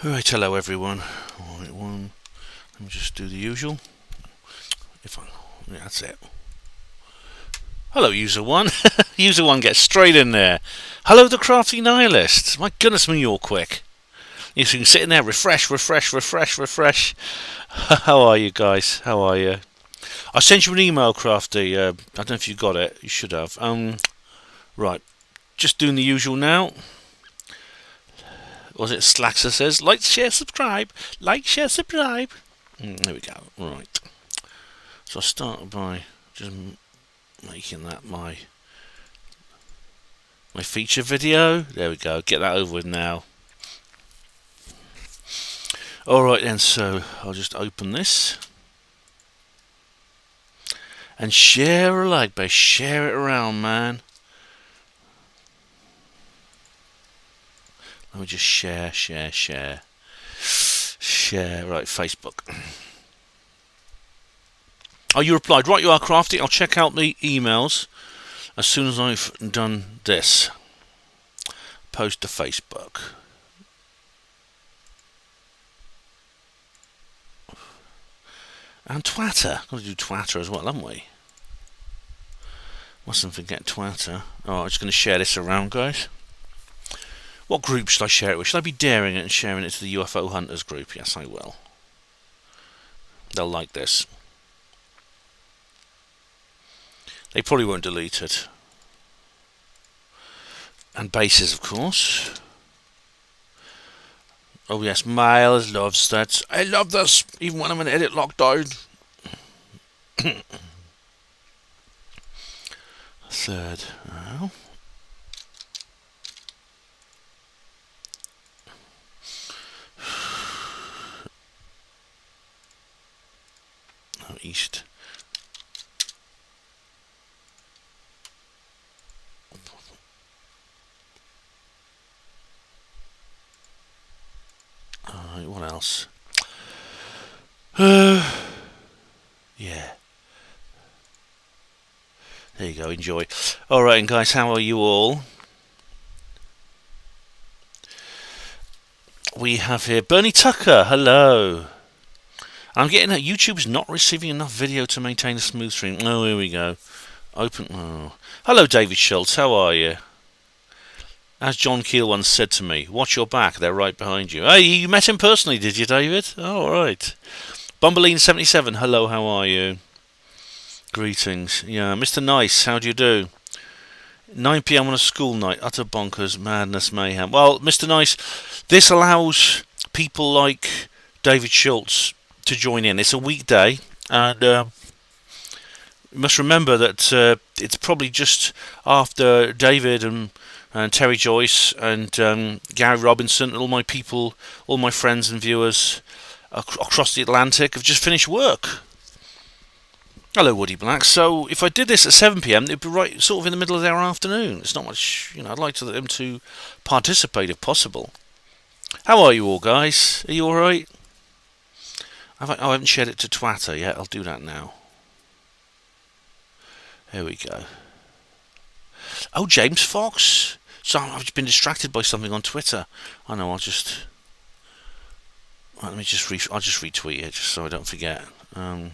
Alright, hello everyone. Alright, let me just do the usual. Yeah, that's it. Hello, user one. User one gets straight in there. Hello, the crafty nihilist. My goodness me, you're quick. You can sit in there, refresh. How are you guys? How are you? I sent you an email, crafty. I don't know if you got it. You should have. Right. Just doing the usual now. Was it Slaxer says? Like, share, subscribe. Like, share, subscribe. There we go. Right. So I'll start by just making that my feature video. There we go. Get that over with now. Alright then, so I'll just open this. And share a like, babe. Share it around, man. Let me just share. Right, Facebook. Oh, you replied. Right, you are, crafty. I'll check out the emails as soon as I've done this. Post to Facebook. And Twitter. Got to do Twitter as well, haven't we? Mustn't forget Twitter. Oh, I'm just going to share this around, guys. What group should I share it with? Should I be daring it and sharing it to the UFO Hunters group? Yes, I will. They'll like this. They probably won't delete it. And bases, of course. Oh yes, Miles loves that. I love this, even when I'm in edit lockdown. Third. Oh. East. What else? Yeah. There you go, enjoy. Alright, and guys, how are you all? We have here Bernie Tucker, hello. I'm getting that YouTube's not receiving enough video to maintain a smooth stream. Oh, here we go. Open. Oh. Hello, David Schultz, how are you? As John Keel once said to me, watch your back, they're right behind you. Hey, you met him personally, did you, David? Oh, alright. Bumbleine77, hello, how are you? Greetings. Yeah, Mr. Nice, how do you do? 9 PM on a school night, utter bonkers, madness, mayhem. Well, Mr. Nice, this allows people like David Schultz to join in. It's a weekday, and you must remember that it's probably just after David and Terry Joyce and Gary Robinson and all my people, all my friends and viewers across the Atlantic have just finished work. Hello, Woody Black. So if I did this at 7 PM, it'd be right sort of in the middle of their afternoon. It's not much, I'd like them to participate if possible. How are you all, guys? Are you alright? I haven't shared it to Twitter yet. I'll do that now. There we go. Oh, James Fox. So I've just been distracted by something on Twitter. I know. I'll just retweet it just so I don't forget. Right,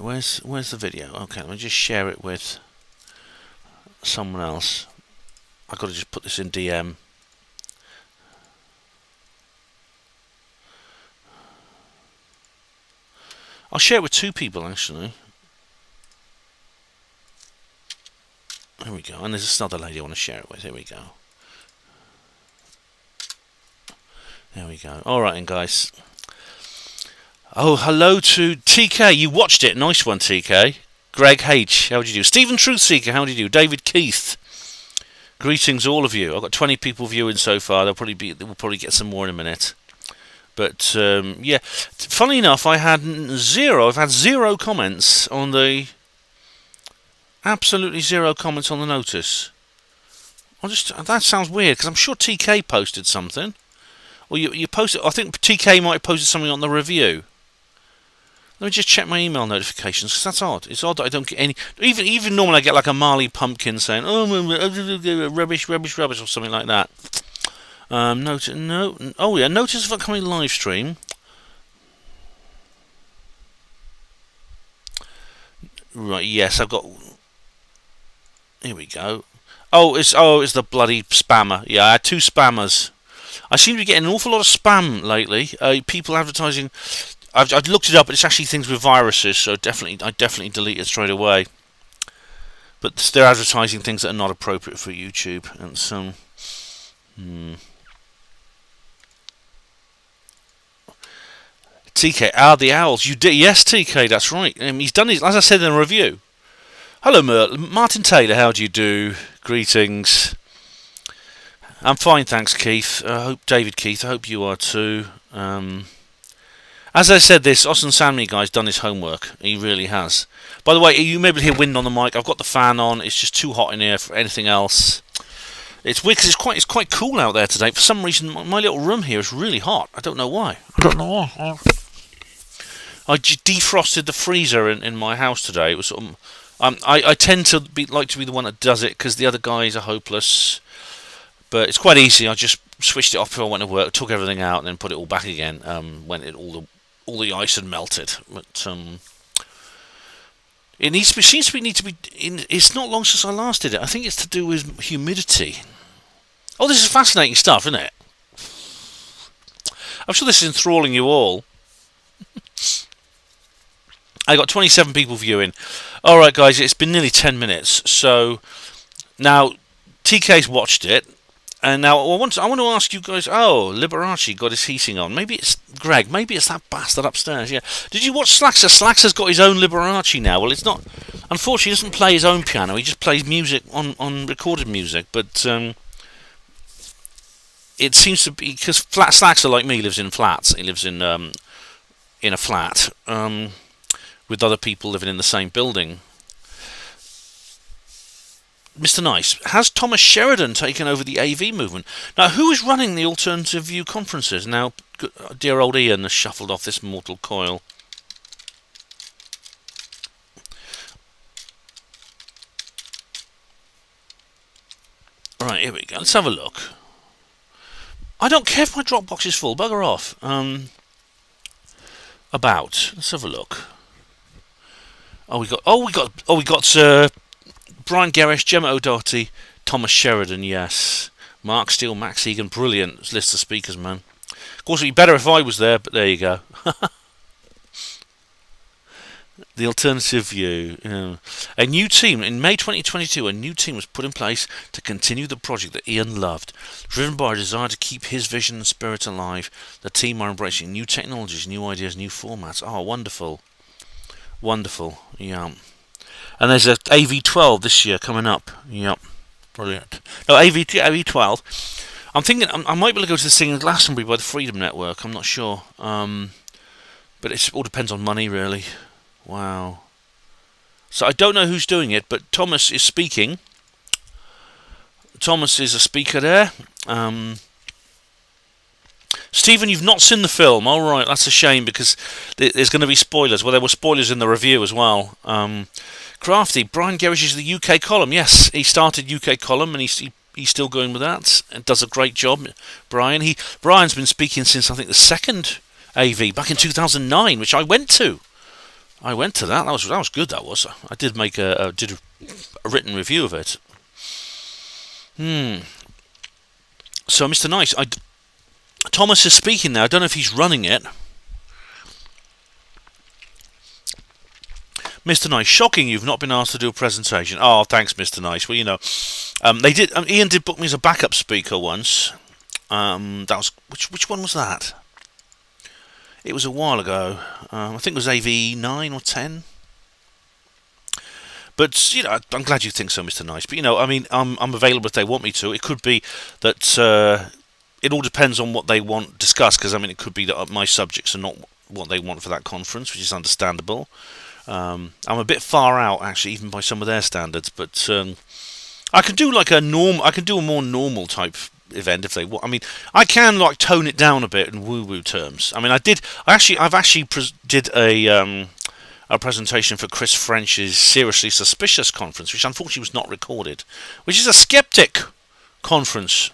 where's the video? Okay, let me just share it with someone else. I've got to just put this in DM. I'll share it with two people actually. There we go. And there's another lady I want to share it with. Here we go. There we go. Alright then, guys. Oh, hello to TK. You watched it. Nice one, TK. Greg H. How do you do? Stephen Truthseeker. How do you do? David Keith. Greetings, all of you. I've got 20 people viewing so far. We'll probably get some more in a minute. But yeah, funny enough, I've had zero comments on the. Absolutely zero comments on the notice. That sounds weird because I'm sure TK posted something. Or you posted. I think TK might have posted something on the review. Let me just check my email notifications because that's odd. It's odd that I don't get any. Even normally I get like a Marley Pumpkin saying, "Oh, rubbish," or something like that. Oh yeah, notice of upcoming live stream. Right, yes, I've got. Here we go. It's the bloody spammer. Yeah, I had 2 spammers. I seem to be getting an awful lot of spam lately. People advertising. I've looked it up, but it's actually things with viruses. So I definitely delete it straight away. But they're advertising things that are not appropriate for YouTube, and some. TK, the owls. You did, yes, TK. That's right. He's done his, as I said in the review. Hello, Martin Taylor. How do you do? Greetings. I'm fine, thanks, Keith. David Keith. I hope you are too. As I said, this Osunsanmi guy's done his homework. He really has. By the way, you may be able to hear wind on the mic. I've got the fan on. It's just too hot in here for anything else. It's weird because it's quite cool out there today. For some reason, my little room here is really hot. I don't know why. I defrosted the freezer in my house today. It was sort of, I tend to like to be the one that does it because the other guys are hopeless. But it's quite easy. I just switched it off before I went to work, took everything out, and then put it all back again when all the ice had melted. But it seems to be. It's not long since I last did it. I think it's to do with humidity. Oh, this is fascinating stuff, isn't it? I'm sure this is enthralling you all. I got 27 people viewing. All right, guys, it's been nearly 10 minutes. So now TK's watched it. And now I want to ask you guys. Oh, Liberace got his heating on. Maybe it's Greg. Maybe it's that bastard upstairs. Yeah. Did you watch Slaxer? Slaxer's got his own Liberace now. Well, it's not. Unfortunately, he doesn't play his own piano. He just plays music on recorded music. But it seems to be because Slaxer, like me, lives in flats. He lives in a flat with other people living in the same building. Mr. Nice, has Thomas Sheridan taken over the AV movement? Now, who is running the alternative view conferences? Now, dear old Ian has shuffled off this mortal coil. Right, here we go. Let's have a look. I don't care if my Dropbox is full. Bugger off. Let's have a look. We got Brian Gerrish, Gemma O'Doherty, Thomas Sheridan, yes. Mark Steele, Max Egan, brilliant list of speakers, man. Of course, it'd be better if I was there, but there you go. The alternative view. Yeah. A new team, in May 2022, a new team was put in place to continue the project that Ian loved. Driven by a desire to keep his vision and spirit alive, the team are embracing new technologies, new ideas, new formats. Oh, wonderful. Wonderful, yeah. And there's a AV12 this year coming up. Yep, brilliant. No, AV12. I'm thinking I might be able to go to this thing in Glastonbury by the Freedom Network. I'm not sure. But it all depends on money, really. Wow. So I don't know who's doing it, but Thomas is speaking. Thomas is a speaker there. Stephen, you've not seen the film. All right, that's a shame because there's going to be spoilers. Well, there were spoilers in the review as well. Crafty, Brian Gerrish is the UK column. Yes, he started UK column and he's still going with that and does a great job. Brian's been speaking since I think the second AV back in 2009, which I went to. I went to that. That was good. That was. I did make a written review of it. So Mr. Nice, Thomas is speaking now. I don't know if he's running it. Mr. Nice, shocking you've not been asked to do a presentation. Oh, thanks, Mr. Nice. Well, you know, they did. Ian did book me as a backup speaker once. That was which one was that? It was a while ago. I think it was AV 9 or 10. But you know, I'm glad you think so, Mr. Nice. But you know, I mean, I'm available if they want me to. It could be that it all depends on what they want discussed. Because I mean, it could be that my subjects are not what they want for that conference, which is understandable. I'm a bit far out, actually, even by some of their standards. But I can do like a more normal type event if they want. I mean, I can like tone it down a bit in woo-woo terms. I mean, I've actually did a presentation for Chris French's Seriously Suspicious conference, which unfortunately was not recorded, which is a skeptic conference.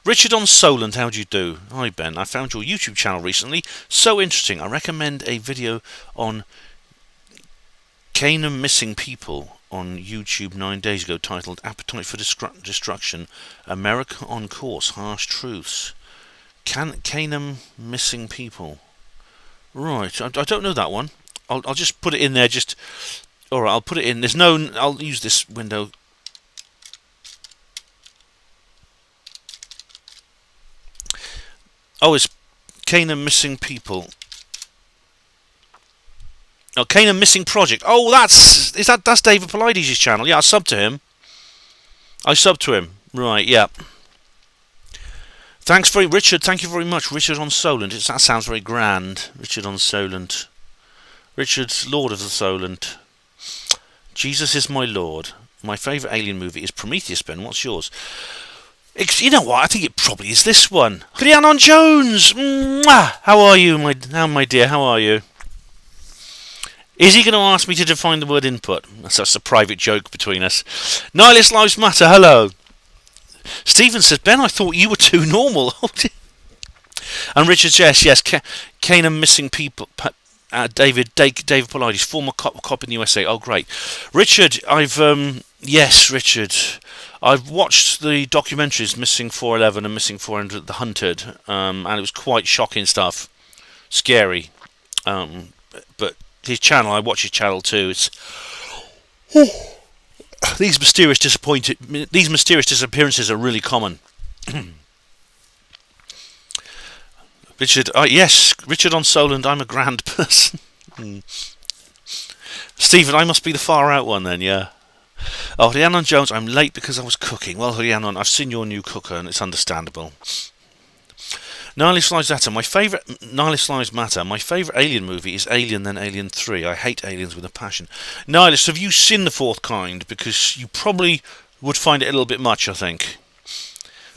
Richard on Solent, how do you do? Hi Ben, I found your YouTube channel recently. So interesting. I recommend a video on Canaan missing people on YouTube 9 days ago titled Appetite for Destruction, America on Course, Harsh Truths. Canaan missing people. Right, I don't know that one. I'll just put it in there. Alright, I'll put it in. I'll use this window. Oh, it's Canaan missing people. Oh, Canaan missing project. Oh, that's David Polides' channel. Yeah, I subbed to him. Right, yeah. Thanks Richard. Thank you very much, Richard on Solent. That sounds very grand. Richard on Solent. Richard, Lord of the Solent. Jesus is my Lord. My favourite alien movie is Prometheus, Ben. What's yours? You know what? I think it probably is this one. Rhiannon Jones! Mwah! How are you, my dear? How are you? Is he going to ask me to define the word input? That's a private joke between us. Nihilist Lives Matter, hello. Stephen says, Ben, I thought you were too normal. And Richard, yes. Canaan missing people. David Polides, former cop in the USA. Oh, great. Richard, yes, Richard. I've watched the documentaries Missing 411 and Missing 400 The Hunted, and it was quite shocking stuff. Scary. But his channel, I watch his channel too. It's these mysterious disappearances are really common. Richard, yes, Richard on Solent. I'm a grand person. Stephen, I must be the far out one then, yeah. Oh, Rhiannon Jones, I'm late because I was cooking. Well, Rhiannon, I've seen your new cooker and it's understandable. Nihilist Lives Matter. My favourite alien movie is Alien, then Alien 3. I hate aliens with a passion. Nihilist, have you seen The Fourth Kind? Because you probably would find it a little bit much, I think.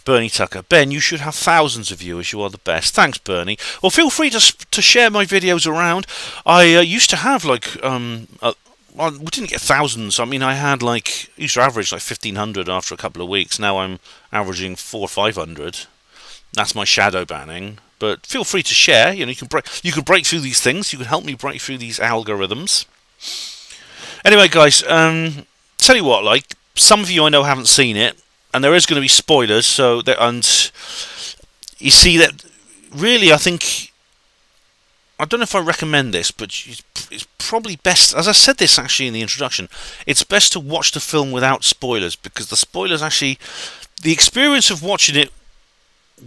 Bernie Tucker. Ben, you should have thousands of viewers. You are the best. Thanks, Bernie. Well, feel free to share my videos around. I used to have we didn't get thousands. I mean, I had used to average 1,500 after a couple of weeks. Now I'm averaging 400 or 500. That's my shadow banning. But feel free to share. You can break through these things. You can help me break through these algorithms. Anyway, guys, tell you what, some of you I know haven't seen it, and there is going to be spoilers. And you see that really, I think, I don't know if I recommend this, but it's probably best, as I said this actually in the introduction, it's best to watch the film without spoilers, because the spoilers actually, the experience of watching it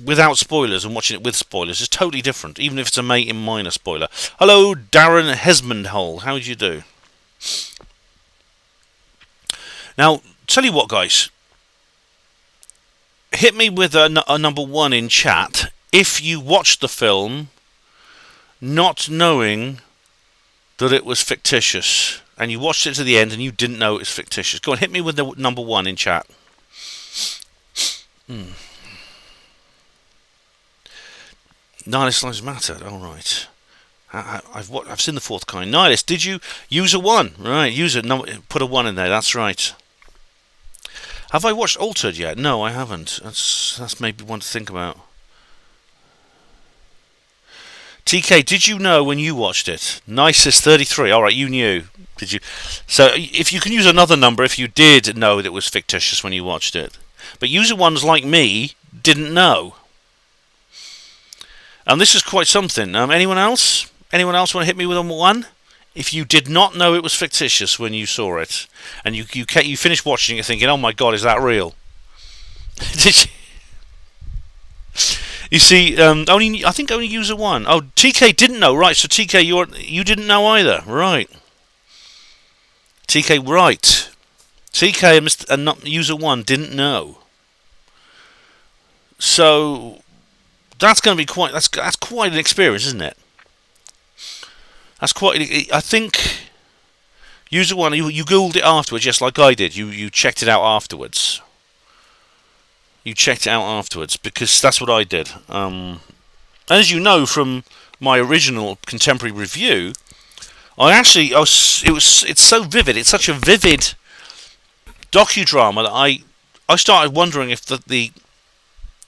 without spoilers and watching it with spoilers is totally different, even if it's a minor spoiler. Hello, Darren Hesmondhole. How do you do? Now, tell you what, guys. Hit me with a number 1 in chat if you watched the film not knowing that it was fictitious, and you watched it to the end and you didn't know it was fictitious. Go on, hit me with the number 1 in chat. Nihilist Lives Matter. All right. I've seen The Fourth Kind. Nihilist, did you use a 1? Right, use it. No, put a 1 in there. That's right. Have I watched Altered yet? No, I haven't. That's maybe one to think about. TK, did you know when you watched it? Nicest 33. All right, you knew. Did you? So if you can use another number if you did know that it was fictitious when you watched it. But user ones like me didn't know. And this is quite something. Anyone else? Anyone else want to hit me with a 1? If you did not know it was fictitious when you saw it, and you finished watching it thinking, "Oh my God, is that real?" Did you? You see, I think only user 1. Oh, TK didn't know, right? So TK, you didn't know either, right? TK, right? TK and not user 1 didn't know. So that's going to be that's quite an experience, isn't it? That's quite. I think user 1, you googled it afterwards, just like I did. You checked it out afterwards. You checked it out afterwards because that's what I did. As you know from my original contemporary review, it's so vivid. It's such a vivid docudrama that I started wondering if the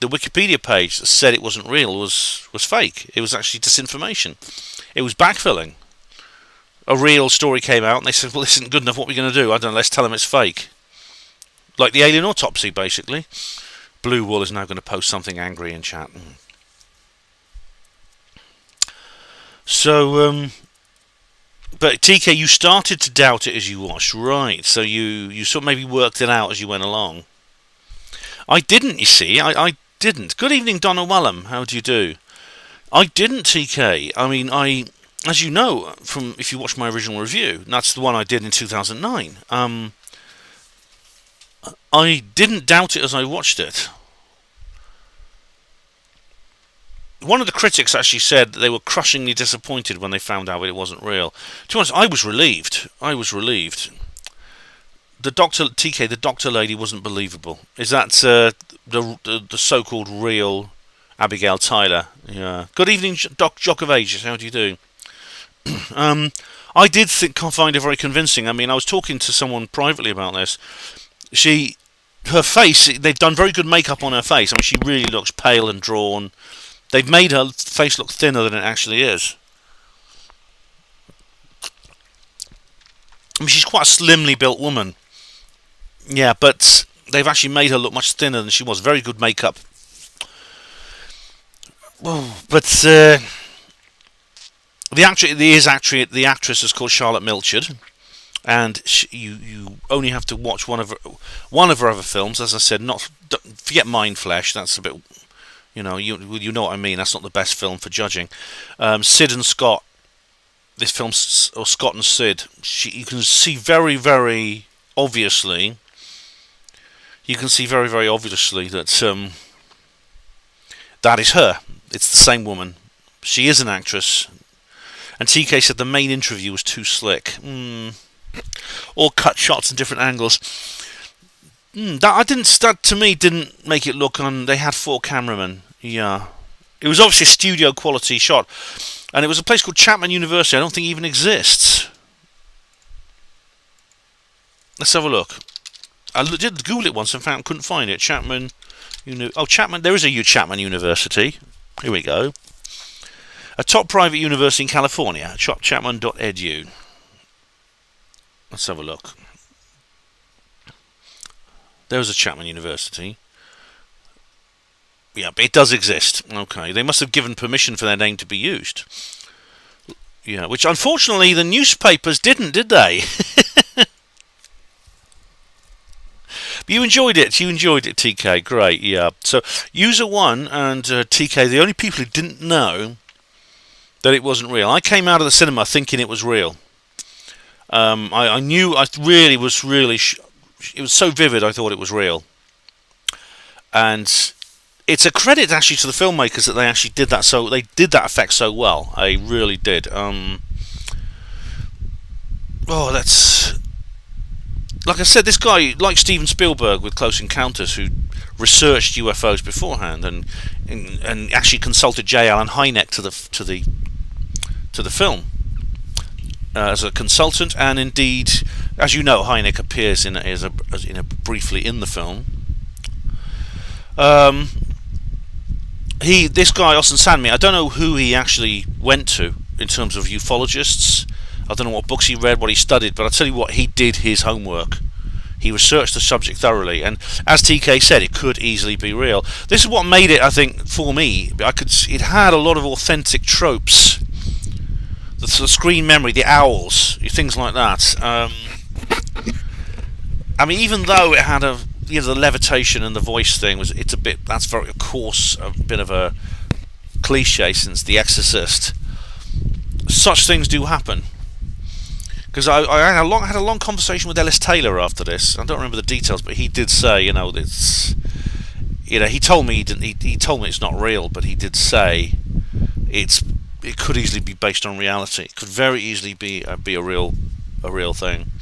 the Wikipedia page that said it wasn't real was fake. It was actually disinformation. It was backfilling. A real story came out, and they said, "Well, this isn't good enough. What are we going to do? I don't know. Let's tell them it's fake." Like the alien autopsy, basically. Blue Wall is now going to post something angry in chat. So, but TK, you started to doubt it as you watched, right? So you sort of maybe worked it out as you went along. I didn't, you see. I didn't. Good evening, Donna Wallum. How do you do? I didn't, TK. I mean, as you know, from if you watch my original review, that's the one I did in 2009. I didn't doubt it as I watched it. One of the critics actually said that they were crushingly disappointed when they found out it wasn't real. To be honest, I was relieved. The doctor, TK, the doctor lady wasn't believable. Is that the so-called real Abigail Tyler? Yeah. Good evening, Doc Jock of Ages. How do you do? I did find it very convincing. I mean, I was talking to someone privately about this. Her face, they've done very good makeup on her face. I mean, she really looks pale and drawn. They've made her face look thinner than it actually is. I mean, she's quite a slimly built woman. Yeah, but they've actually made her look much thinner than she was. Very good makeup. But the actress is called Charlotte Milchard, and you only have to watch one of her other films. As I said, forget Mind Flesh. That's a bit, you know what I mean. That's not the best film for judging. Sid and Scott. This film, or Scott and Sid. You can see very, very obviously. You can see very, very obviously that that is her. It's the same woman. She is an actress. And TK said the main interview was too slick. All cut shots and different angles. That to me didn't make it look on. They had 4 cameramen. Yeah, it was obviously a studio quality shot, and it was a place called Chapman University. I don't think it even exists. Let's have a look. I did Google it once and couldn't find it. Chapman. Chapman. There is a Chapman University. Here we go. A top private university in California. Chapman.edu. Let's have a look. There's a Chapman University. Yeah, but it does exist. Okay, they must have given permission for their name to be used. Yeah, which unfortunately the newspapers didn't, did they? You enjoyed it, TK. Great, yeah. So, User 1 and TK, the only people who didn't know that it wasn't real. I came out of the cinema thinking it was real. I knew, it was so vivid I thought it was real. And it's a credit actually to the filmmakers that they actually did that, so they did that effect so well. They really did. Like I said, this guy, like Steven Spielberg with Close Encounters, who researched UFOs beforehand and actually consulted J. Allen Hynek to the film as a consultant, and indeed, as you know, Hynek appears briefly in the film. This guy Osunsanmi, I don't know who he actually went to in terms of ufologists. I don't know what books he read, what he studied, but I'll tell you what, he did his homework. He researched the subject thoroughly, and as TK said, it could easily be real. This is what made it, I think, for me. It had a lot of authentic tropes. The screen memory, the owls, things like that. I mean, even though it had the levitation and the voice thing that's very, of course, a bit of a cliche since The Exorcist. Such things do happen. Because I had a long conversation with Ellis Taylor after this. I don't remember the details, but he did say, he told me he told me it's not real, but he did say it could easily be based on reality. It could very easily be a real thing.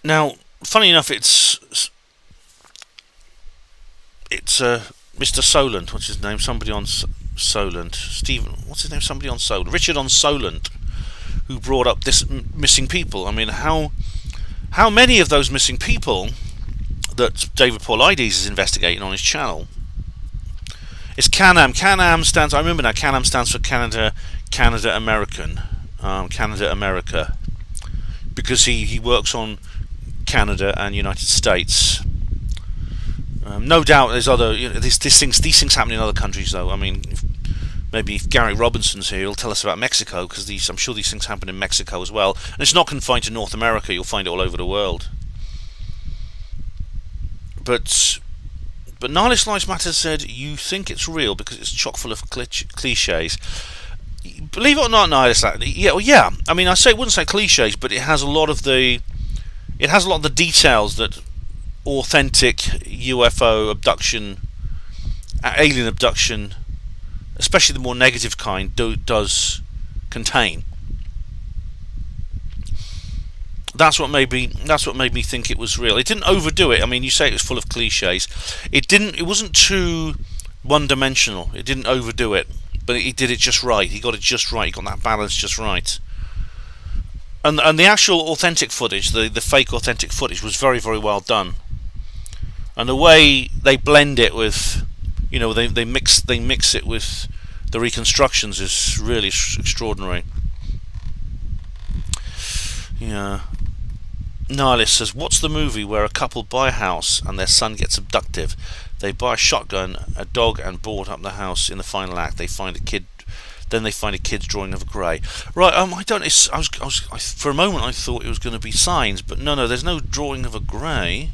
Now, funny enough, it's Mr. Solent. What's his name? Somebody on Solent. Stephen. What's his name? Somebody on Solent. Richard on Solent, who brought up this missing people. I mean, how many of those missing people that David Paulides is investigating on his channel. It's Can-Am. Can-Am stands. I remember now. Can-Am stands for Canada, American, Canada, America, because he works on Canada and United States. No doubt, there's other. These things happen in other countries, though. I mean, maybe if Gary Robinson's here, he'll tell us about Mexico, because I'm sure these things happen in Mexico as well. And it's not confined to North America. You'll find it all over the world. But Nihilist Lives Matter said you think it's real because it's chock full of cliches. Believe it or not, Nihilist, yeah. I mean, wouldn't say cliches, but it has a lot of the details that authentic UFO abduction, alien abduction, especially the more negative kind, does contain. That's what made me think it was real. It didn't overdo it. I mean, you say it was full of cliches. It wasn't too one-dimensional. It didn't overdo it, but he did it just right. He got it just right. He got that balance just right. And the actual authentic footage, the fake authentic footage, was very, very well done. And the way they blend it with, they mix it with the reconstructions is really extraordinary. Yeah. Nihilist says, what's the movie where a couple buy a house and their son gets abducted? They buy a shotgun, a dog, and board up the house. In the final act, they find a kid's drawing of a grey. Right, I don't. For a moment I thought it was going to be Signs, but no, there's no drawing of a grey.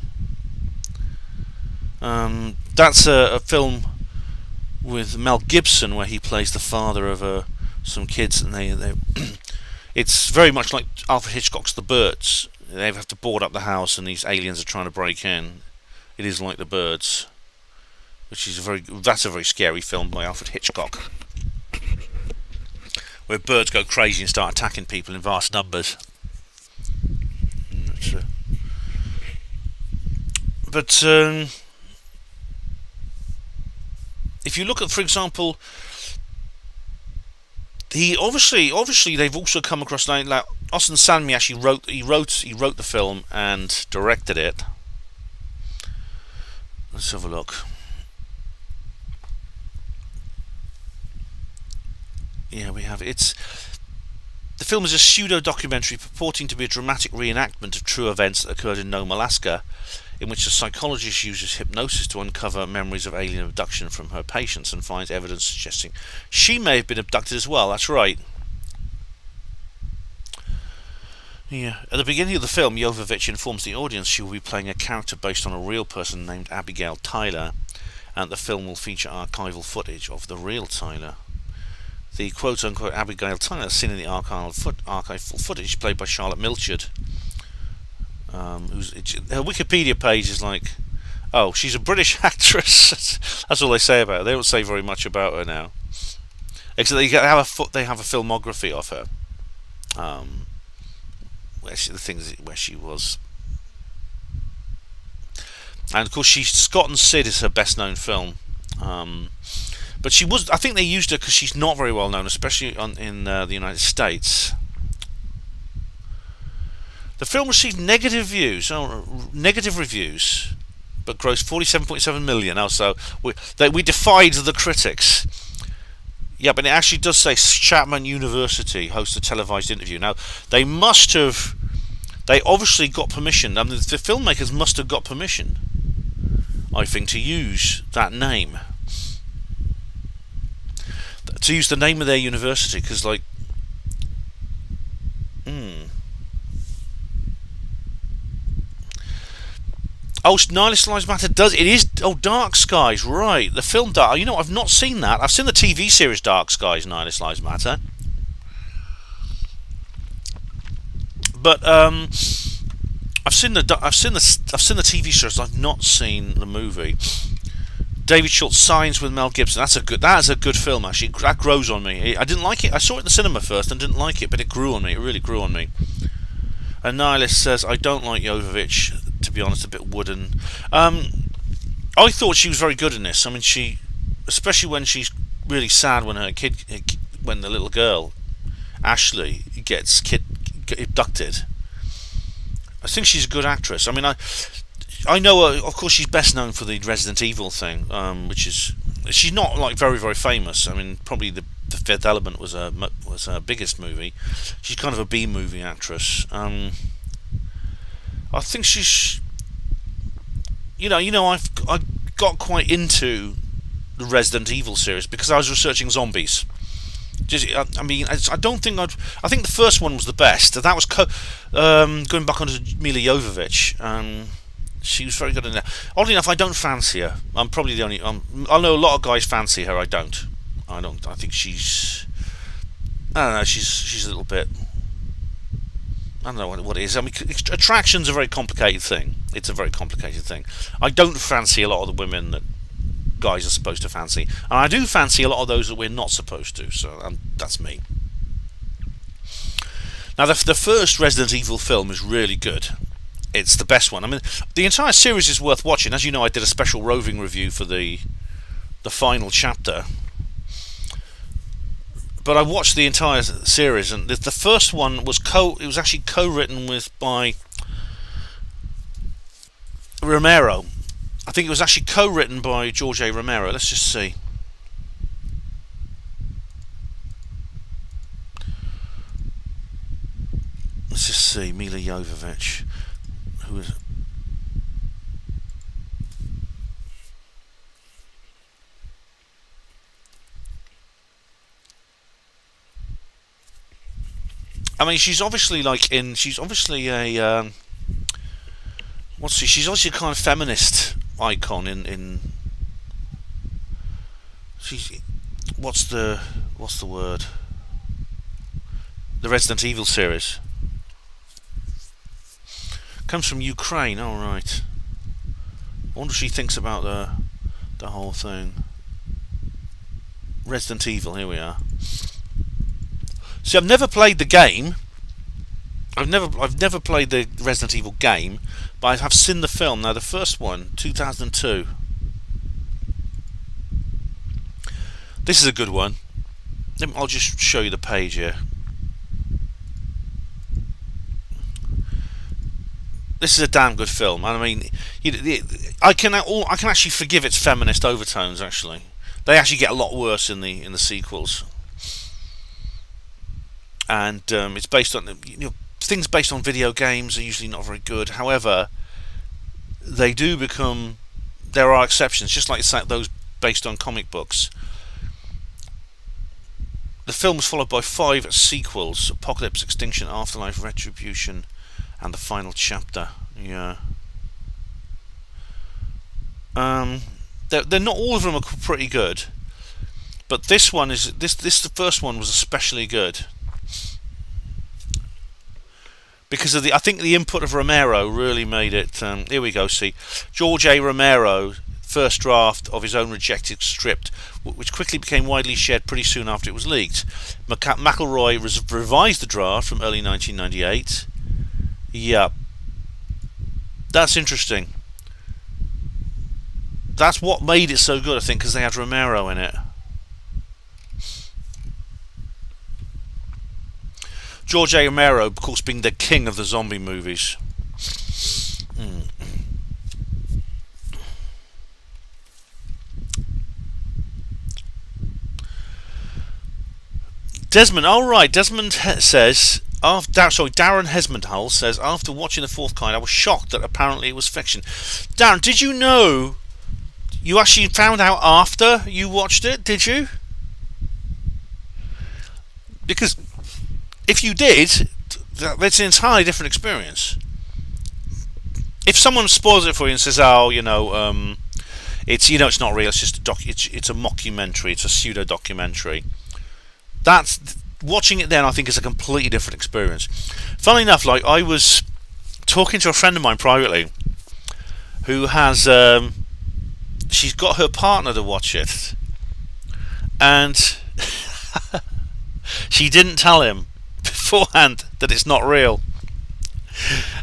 That's a film with Mel Gibson where he plays the father of some kids, and they it's very much like Alfred Hitchcock's The Birds. They have to board up the house, and these aliens are trying to break in. It is like The Birds, that's a very scary film by Alfred Hitchcock, where birds go crazy and start attacking people in vast numbers. But if you look at, for example, obviously they've also come across like Osunsanmi actually wrote the film and directed it. Let's have a look. Yeah, we have it. The film is a pseudo-documentary purporting to be a dramatic reenactment of true events that occurred in Nome, Alaska, in which a psychologist uses hypnosis to uncover memories of alien abduction from her patients and finds evidence suggesting she may have been abducted as well. That's right. Yeah. At the beginning of the film, Jovovich informs the audience she will be playing a character based on a real person named Abigail Tyler, and the film will feature archival footage of the real Tyler. The quote-unquote Abigail Tyler seen in the archival footage, played by Charlotte Milchard. Her Wikipedia page is like, oh, she's a British actress. That's all they say about her. They don't say very much about her now, except they have a filmography of her, where she was, and of course Scott and Sid is her best-known film. But she was. I think they used her because she's not very well known, especially in the United States. The film received negative reviews, but grossed 47.7 million. Also, we defied the critics. Yeah, but it actually does say Chapman University hosts a televised interview. Now, they obviously got permission. I mean, the filmmakers must have got permission, I think, to use that name. To use the name of their university, because, like, Oh, Nihilist Lives Matter does. It is. Oh, Dark Skies, right. The film Dark. You know, I've not seen that. I've seen the TV series Dark Skies, Nihilist Lives Matter. But I've seen the TV series. I've not seen the movie. David Schultz, Signs with Mel Gibson. That is a good film, actually. That grows on me. I didn't like it. I saw it in the cinema first and didn't like it, but it grew on me. It really grew on me. And Nihilist says, I don't like Jovovich, to be honest, a bit wooden. I thought she was very good in this. I mean, especially when she's really sad when when the little girl, Ashley, gets abducted. I think she's a good actress. I mean, I know, of course, she's best known for the Resident Evil thing, which is she's not like very very famous. I mean, probably the Fifth Element was her biggest movie. She's kind of a B movie actress. I think she's, I got quite into the Resident Evil series because I was researching zombies. I don't think I think the first one was the best. That was going back onto Mila Jovovich. She was very good in that. Oddly enough, I don't fancy her. I'm probably the only. I know a lot of guys fancy her. I don't. I think she's. I don't know. She's a little bit. I don't know what it is. I mean, attraction's a very complicated thing. It's a very complicated thing. I don't fancy a lot of the women that guys are supposed to fancy, and I do fancy a lot of those that we're not supposed to. So that's me. Now, the first Resident Evil film is really good. It's the best one. I mean, the entire series is worth watching. As you know, I did a special roving review for the final chapter. But I watched the entire series, and the first one was actually co-written by Romero. I think it was actually co-written by George A. Romero. Let's just see. Let's just see. Mila Jovovich. Who is it? I mean, she's obviously she's obviously a she's obviously a kind of feminist icon in she's what's the word? The Resident Evil series. Comes from Ukraine. All right. I wonder what she thinks about the whole thing. Resident Evil. Here we are. See, I've never played the game. I've never played the Resident Evil game, but I have seen the film. Now, the first one, 2002. This is a good one. I'll just show you the page here. This is a damn good film. I mean, I can actually forgive its feminist overtones. Actually, they actually get a lot worse in the sequels. And it's based on things based on video games are usually not very good. However, they do become. There are exceptions, just like those based on comic books. The film was followed by 5 sequels: Apocalypse, Extinction, Afterlife, Retribution, and the final chapter. Yeah. They're not all of them are pretty good, but this one is the first one was especially good because of I think the input of Romero really made it. Here we go. See, George A. Romero, first draft of his own rejected script, which quickly became widely shared pretty soon after it was leaked. McElroy revised the draft from early 1998. Yeah, that's interesting. That's what made it so good, I think, because they had Romero in it. George A. Romero, of course, being the king of the zombie movies. Desmond, all right. Desmond says, Darren Hesmondhull says, after watching The Fourth Kind, I was shocked that apparently it was fiction. Darren, did you know you actually found out after you watched it? Did you? Because if you did, that's an entirely different experience. If someone spoils it for you and says, it's not real, it's just it's a mockumentary, it's a pseudo documentary. That's watching it then, I think, is a completely different experience. Funnily enough, like I was talking to a friend of mine privately who has she's got her partner to watch it, and she didn't tell him beforehand that it's not real.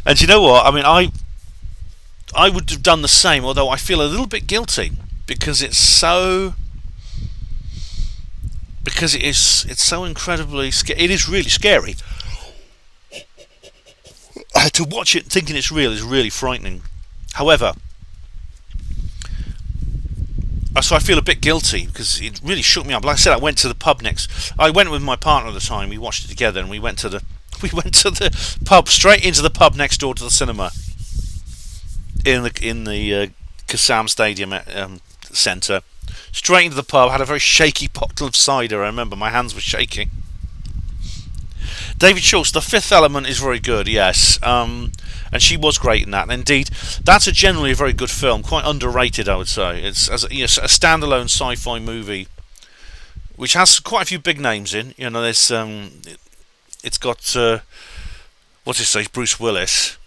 And you know what? I mean, I would have done the same, although I feel a little bit guilty because it's so incredibly it is really scary. To watch it thinking it's real is really frightening. However, so I feel a bit guilty because it really shook me up. Like I said, I went to the pub I went with my partner at the time. We watched it together, and we went to the pub, straight into the pub next door to the cinema in the Kassam Stadium centre. Straight into the pub. Had a very shaky bottle of cider. I remember my hands were shaking. David Schultz, The Fifth Element is very good, yes. And she was great in that. And indeed, that's generally a very good film, quite underrated, I would say. It's a standalone sci-fi movie, which has quite a few big names in. You know, there's it's got what's his name, Bruce Willis.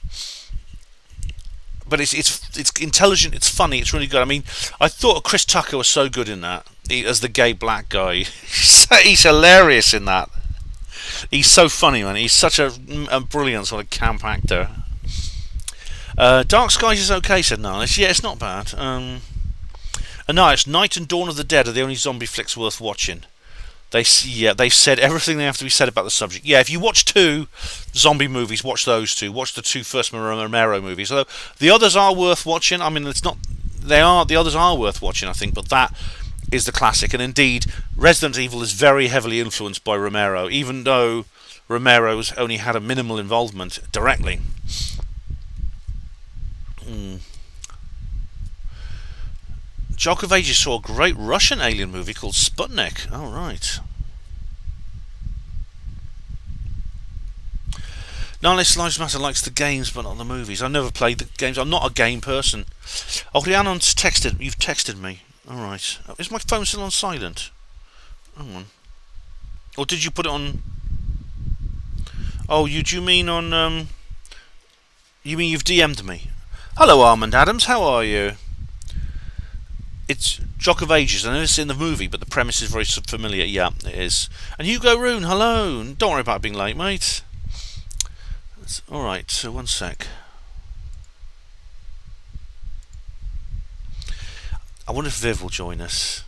But it's intelligent, it's funny, it's really good. I mean, I thought Chris Tucker was so good in that as the gay black guy. He's hilarious in that. He's so funny, man. He's such a brilliant sort of camp actor. Dark Skies is okay, said Niles. Yeah, it's not bad. And no, it's Night and Dawn of the Dead are the only zombie flicks worth watching. They've said everything they have to be said about the subject. Yeah, if you watch 2 zombie movies, watch those 2. Watch the 2 first Romero movies. Although the others are worth watching. I mean, it's not. The others are worth watching, I think, but that is the classic. And indeed, Resident Evil is very heavily influenced by Romero, even though Romero's only had a minimal involvement directly. Jock of Ages saw a great Russian alien movie called Sputnik. Oh, right. Niles Lives Matter likes the games but not the movies. I've never played the games. I'm not a game person. Oh, Rhiannon's texted. You've texted me. Alright. Is my phone still on silent? Hang on. Or did you put it on... Oh, do you mean on... You mean you've DM'd me? Hello, Armand Adams. How are you? It's Jock of Ages. I know it's in the movie, but the premise is very familiar. Yeah, it is. And Hugo Rune, hello. Don't worry about being late, mate. Alright, so one sec. I wonder if Viv will join us.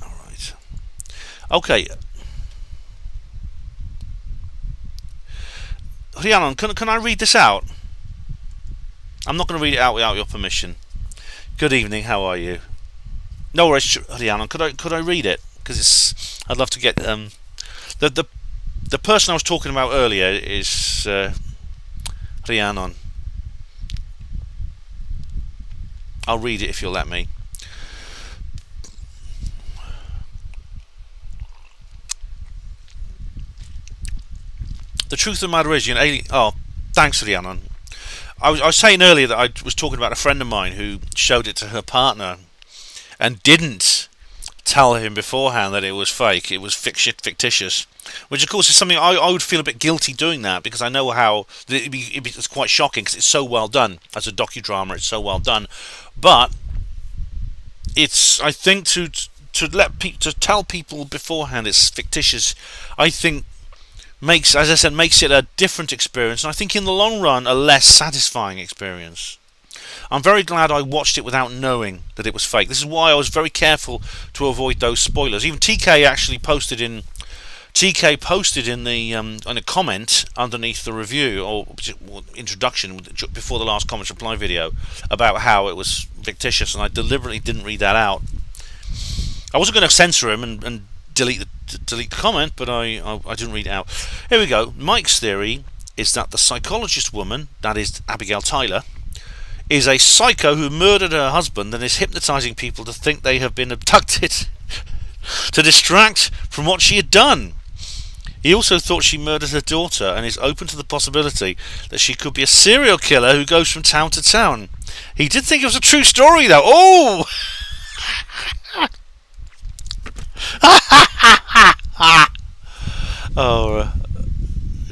Alright. Okay. Rhiannon, can I read this out? I'm not going to read it out without your permission. Good evening, how are you? No worries, Rhiannon. Could I read it? Because I'd love to get the person I was talking about earlier is Rhiannon. I'll read it if you'll let me. The truth of the matter is, oh, thanks, Rhiannon. I was saying earlier that I was talking about a friend of mine who showed it to her partner and didn't tell him beforehand that it was fake. It was fictitious, which of course is something I would feel a bit guilty doing that, because I know how it's quite shocking because it's so well done as a docudrama. It's so well done, but it's, I think, to tell people beforehand it's fictitious, I think makes it a different experience, and I think in the long run a less satisfying experience. I'm very glad I watched it without knowing that it was fake. This is why I was very careful to avoid those spoilers. Even TK actually posted in a comment underneath the review or introduction before the last comments reply video about how it was fictitious, and I deliberately didn't read that out. I wasn't going to censor him and delete the comment, but I didn't read it out. Here we go. Mike's theory is that the psychologist woman, that is Abigail Tyler, is a psycho who murdered her husband and is hypnotizing people to think they have been abducted to distract from what she had done. He also thought she murdered her daughter and is open to the possibility that she could be a serial killer who goes from town to town. He did think it was a true story, though. Oh!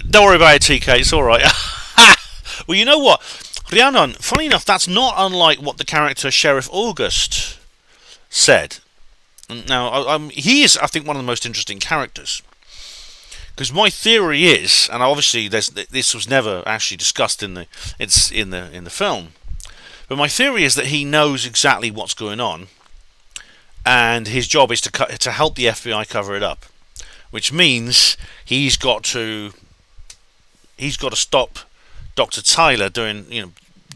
Don't worry about it, TK, it's alright. Well, you know what, Rhiannon, funny enough, that's not unlike what the character Sheriff August said. Now, he is, I think, one of the most interesting characters, because my theory is, and obviously this was never actually discussed in the film, but my theory is that he knows exactly what's going on, and his job is to help the FBI cover it up, which means he's got to stop Dr. Tyler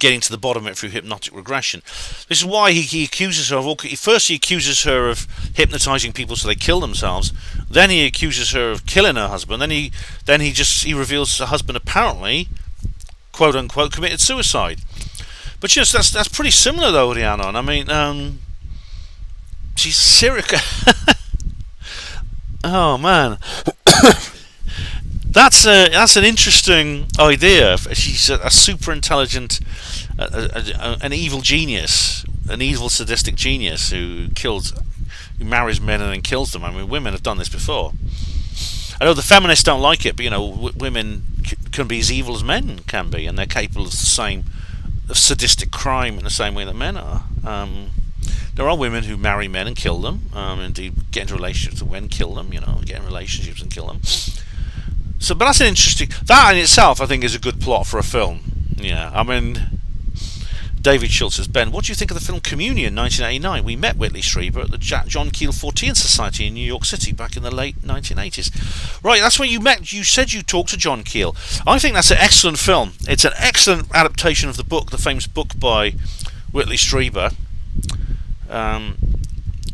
getting to the bottom of it through hypnotic regression. This is why he accuses her of... First he accuses her of hypnotising people so they kill themselves. Then he accuses her of killing her husband. Then he reveals her husband apparently, quote unquote, committed suicide. But that's pretty similar though, Rhiannon. I mean, she's serial. Oh man. That's an interesting idea. She's a super intelligent, an evil genius, an evil sadistic genius who marries men and then kills them. I mean, women have done this before. I know the feminists don't like it, but women can be as evil as men can be, and they're capable of the same sadistic crime in the same way that men are. There are women who marry men and kill them. Indeed, get into relationships with men, kill them. Get in relationships and kill them. So, but that's an interesting... That in itself, I think, is a good plot for a film. Yeah, I mean... David Schultz says, Ben, what do you think of the film Communion, 1989? We met Whitley Strieber at the John Keel Fortean Society in New York City back in the late 1980s. Right, that's where you met... You said you talked to John Keel. I think that's an excellent film. It's an excellent adaptation of the book, the famous book by Whitley Strieber.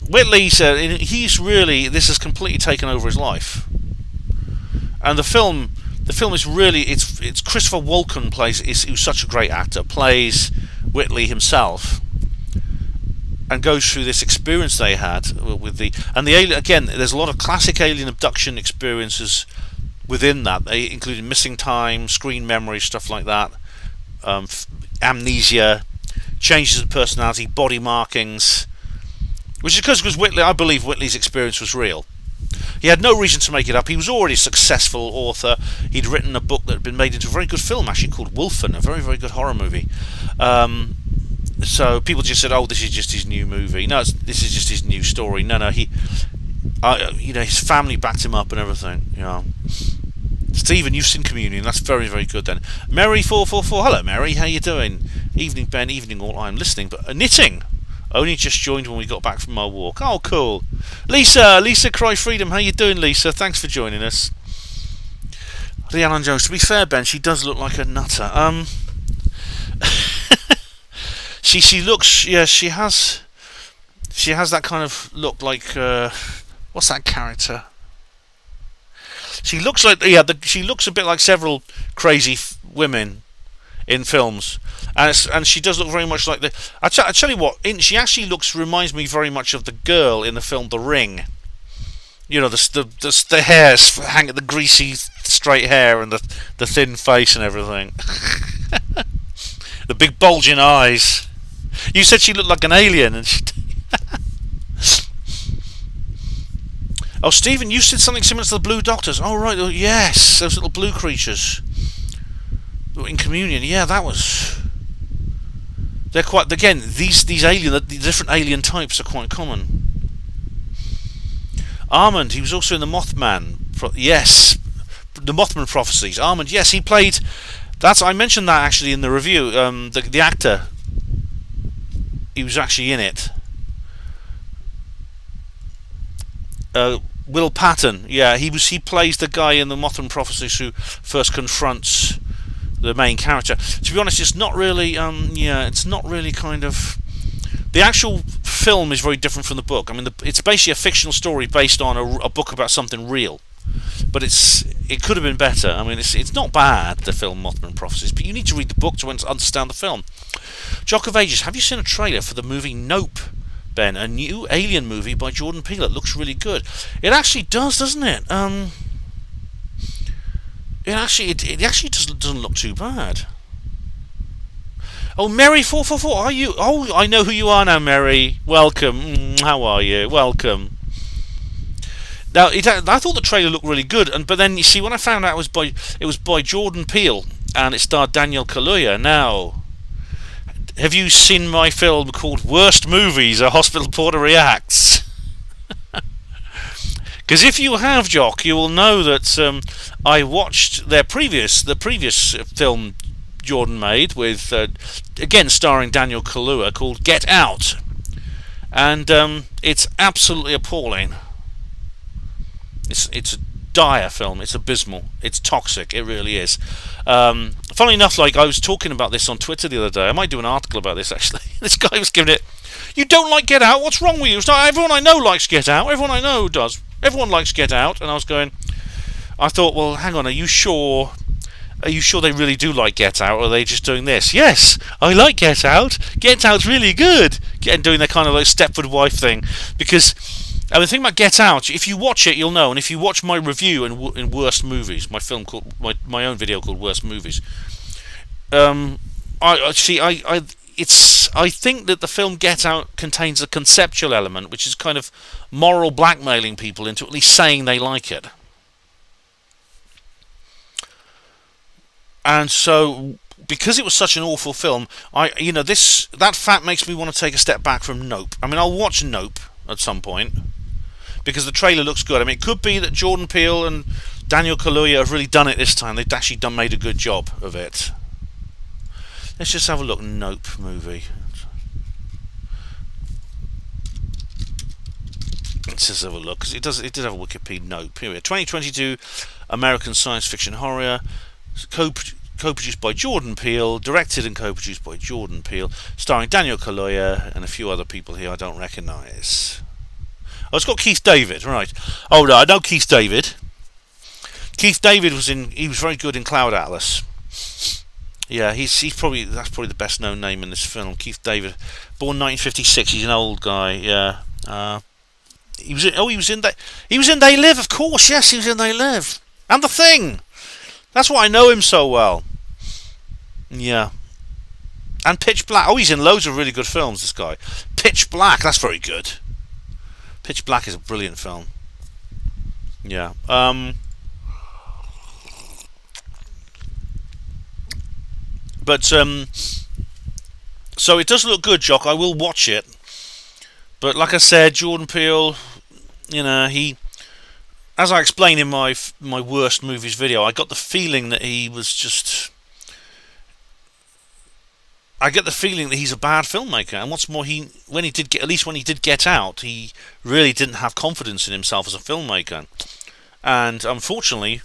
Whitley said he's really... This has completely taken over his life. And the film is really... It's Christopher Walken who's such a great actor, plays Whitley himself, and goes through this experience they had with the alien. Again, there's a lot of classic alien abduction experiences within that, including missing time, screen memory, stuff like that, amnesia, changes of personality, body markings, which is because Whitley, I believe Whitley's experience was real. He had no reason to make it up. He was already a successful author. He'd written a book that had been made into a very good film, actually, called Wolfen, a very, very good horror movie. So people just said, "Oh, this is just his new movie." No, this is just his new story. No, his family backed him up and everything. Stephen, you've seen Communion. That's very, very good. Then Mary 444. Hello, Mary. How you doing? Evening, Ben. Evening, all. I'm listening, but knitting. Only just joined when we got back from our walk. Oh, cool. Lisa Cry Freedom. How you doing, Lisa? Thanks for joining us. Rhiannon Jones. To be fair, Ben, she does look like a nutter. she looks. Yeah, she has that kind of look like. What's that character? She looks like. Yeah, she looks a bit like several crazy women in films, and she does look very much like the... I tell you what, she actually reminds me very much of the girl in the film The Ring. The hairs, the greasy straight hair and the thin face and everything. The big bulging eyes. You said she looked like an alien, and she... Oh, Stephen, you said something similar to the Blue Doctors. Oh, right, yes, those little blue creatures in Communion. Yeah, that was... They're quite... Again, these the different alien types are quite common. Armand, he was also in the Mothman. Yes, the Mothman Prophecies. Armand, yes, he played... I mentioned that actually in the review. The actor, he was actually in it. Will Patton, yeah, he plays the guy in the Mothman Prophecies who first confronts the main character. To be honest, it's not really, it's not really kind of... The actual film is very different from the book. I mean, it's basically a fictional story based on a book about something real. But it could have been better. I mean, it's not bad, the film Mothman Prophecies, but you need to read the book to understand the film. Jock of Ages, have you seen a trailer for the movie Nope, Ben? A new alien movie by Jordan Peele. It looks really good. It actually does, doesn't it? It actually doesn't look too bad. Oh, Mary 444, are you? Oh, I know who you are now, Mary. Welcome. How are you? Welcome. Now, I thought the trailer looked really good, but then you see when I found out it was by Jordan Peele and it starred Daniel Kaluuya. Now, have you seen my film called Worst Movies? A Hospital Porter Reacts? Because if you have, Jock, you will know that I watched the previous film Jordan made with again starring Daniel Kaluuya called Get Out, and it's absolutely appalling. It's dire film. It's abysmal. It's toxic. It really is. Funnily enough, like I was talking about this on Twitter the other day. I might do an article about this actually. This guy was giving it. You don't like Get Out? What's wrong with you? It's not, everyone I know likes Get Out. Everyone I know does. Everyone likes Get Out. And I was going. I thought, well, hang on. Are you sure? Are you sure they really do like Get Out, or are they just doing this? Yes, I like Get Out. Get Out's really good. And doing their kind of like Stepford wife thing. Because the thing about Get Out, if you watch it, you'll know. And if you watch my review in Worst Movies, my film called my own video called Worst Movies, I think that the film Get Out contains a conceptual element, which is kind of moral blackmailing people into at least saying they like it. And so, because it was such an awful film, that fact makes me want to take a step back from Nope. I mean, I'll watch Nope at some point because the trailer looks good. I mean, it could be that Jordan Peele and Daniel Kaluuya have really done it this time. They've actually made a good job of it. Let's just have a look. Nope movie. Let's just have a look because it did have a Wikipedia. Nope. Here we are. 2022 American science fiction horror. Co-produced by Jordan Peele, directed and co-produced by Jordan Peele, starring Daniel Kaluuya and a few other people here I don't recognise. Oh, it's got Keith David, right? Oh no, I know Keith David. Keith David was very good in Cloud Atlas. Yeah, that's probably the best known name in this film. Keith David, born 1956. He's an old guy. Yeah. He was in They Live, of course. Yes, he was in They Live, and The Thing. That's why I know him so well. Yeah. And Pitch Black. Oh, he's in loads of really good films, this guy. Pitch Black, that's very good. Pitch Black is a brilliant film. Yeah. So it does look good, Jock. I will watch it. But like I said, Jordan Peele, as I explained in my Worst Movies video, I got the feeling that he was just... I get the feeling that he's a bad filmmaker, and what's more, when he did Get Out, he really didn't have confidence in himself as a filmmaker. And unfortunately,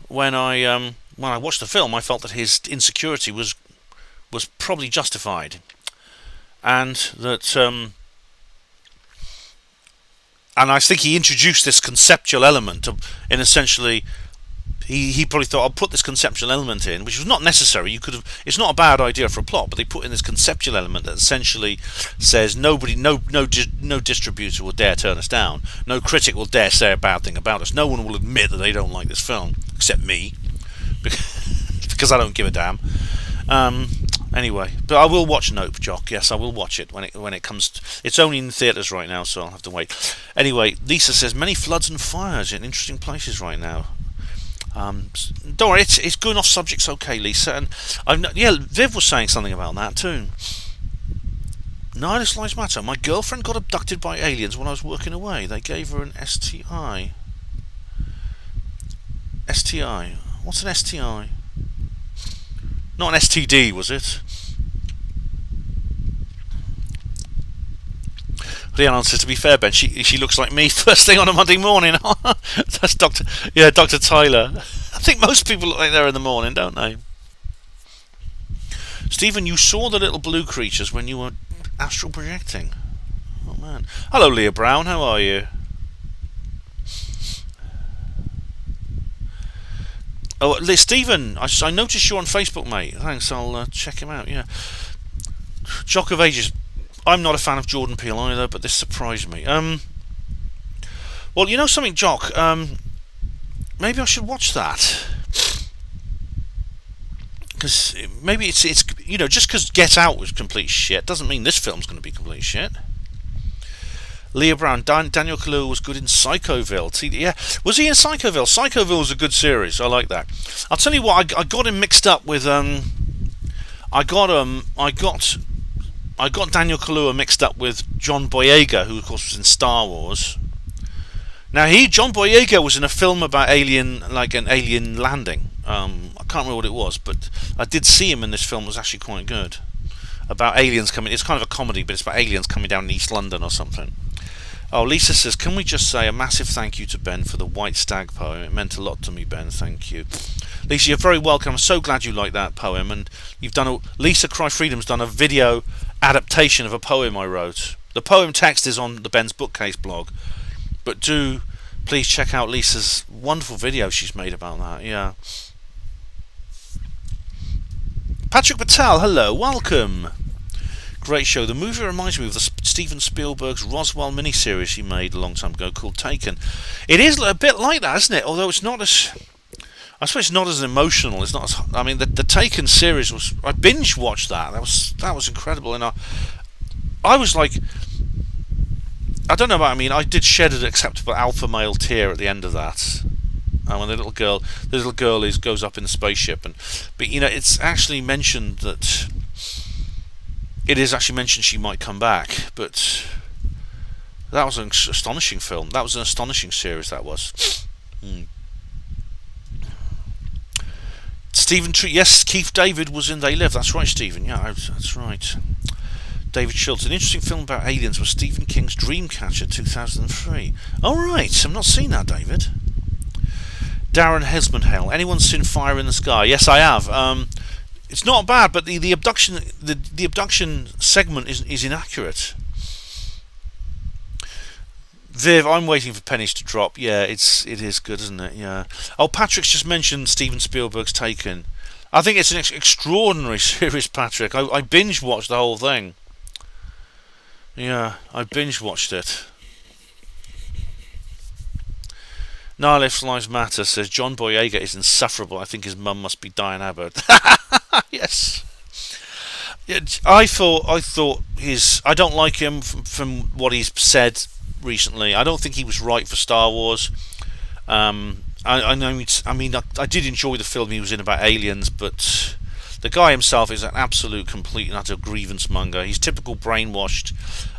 when I watched the film, I felt that his insecurity was probably justified, and that... And I think he introduced this conceptual element in essentially, he probably thought, I'll put this conceptual element in, which was not necessary. It's not a bad idea for a plot, but they put in this conceptual element that essentially says no distributor will dare turn us down, no critic will dare say a bad thing about us, no one will admit that they don't like this film, except me, because I don't give a damn. Anyway, but I will watch Nope, Jock. Yes, I will watch it when it comes. It's only in theatres right now, so I'll have to wait. Anyway, Lisa says many floods and fires in interesting places right now. Don't worry, it's going off subjects, okay, Lisa. And Viv was saying something about that too. Nihilist lives matter. My girlfriend got abducted by aliens when I was working away. They gave her an STI. STI. What's an STI? Not an STD, was it? Leon says, to be fair, Ben, she looks like me first thing on a Monday morning. That's Dr. Tyler. I think most people look like they're in the morning, don't they? Stephen, you saw the little blue creatures when you were astral projecting. Oh, man. Hello, Leah Brown. How are you? Oh, Stephen, I noticed you're on Facebook, mate. Thanks, I'll check him out, yeah. Jock of Ages. I'm not a fan of Jordan Peele either, but this surprised me. Well, you know something, Jock? Maybe I should watch that. Because maybe it's just because Get Out was complete shit doesn't mean this film's going to be complete shit. Leah Brown, Daniel Kaluuya was good in Psychoville. Yeah, was he in Psychoville? Psychoville was a good series. I like that. I'll tell you what, I got him mixed up with I got Daniel Kaluuya mixed up with John Boyega, who of course was in Star Wars. Now John Boyega was in a film about an alien landing. I can't remember what it was, but I did see him in this film. It was actually quite good. About aliens coming. It's kind of a comedy, but it's about aliens coming down in East London or something. Oh, Lisa says, can we just say a massive thank you to Ben for the White Stag poem? It meant a lot to me, Ben. Thank you. Lisa, you're very welcome. I'm so glad you like that poem. And you've done Lisa Cry Freedom's done a video adaptation of a poem I wrote. The poem text is on the Ben's Bookcase blog. But do please check out Lisa's wonderful video she's made about that. Yeah. Patrick Patel, hello, welcome. Great show. The movie reminds me of the Steven Spielberg's Roswell miniseries he made a long time ago called Taken. It is a bit like that, isn't it? Although it's not as... I suppose it's not as emotional. It's not as... I mean, the Taken series was... I binge watched that. That was incredible. And I was like... I don't know about... I mean, I did shed an acceptable alpha male tear at the end of that. And when the little girl goes up in the spaceship. But, you know, it's actually mentioned that... It is actually mentioned she might come back, but that was an astonishing film. That was an astonishing series, that was. Stephen Tree, yes, Keith David was in They Live. That's right, Stephen. Yeah, that's right. David Schultz. An interesting film about aliens was Stephen King's Dreamcatcher 2003. Oh, right. I've not seen that, David. Darren Hesmondhale. Anyone seen Fire in the Sky? Yes, I have. It's not bad, but the abduction segment is inaccurate. Viv, I'm waiting for pennies to drop. Yeah, it is good, isn't it? Yeah. Oh, Patrick's just mentioned Steven Spielberg's Taken. I think it's an extraordinary series, Patrick. I binge watched the whole thing. Yeah, I binge watched it. Nihilist Lives Matter says John Boyega is insufferable. I think his mum must be Diane Abbott. Yes. Yeah, I thought his... I don't like him from what he's said recently. I don't think he was right for Star Wars. I did enjoy the film he was in about aliens, but the guy himself is an absolute, complete and utter grievance monger. He's typical brainwashed,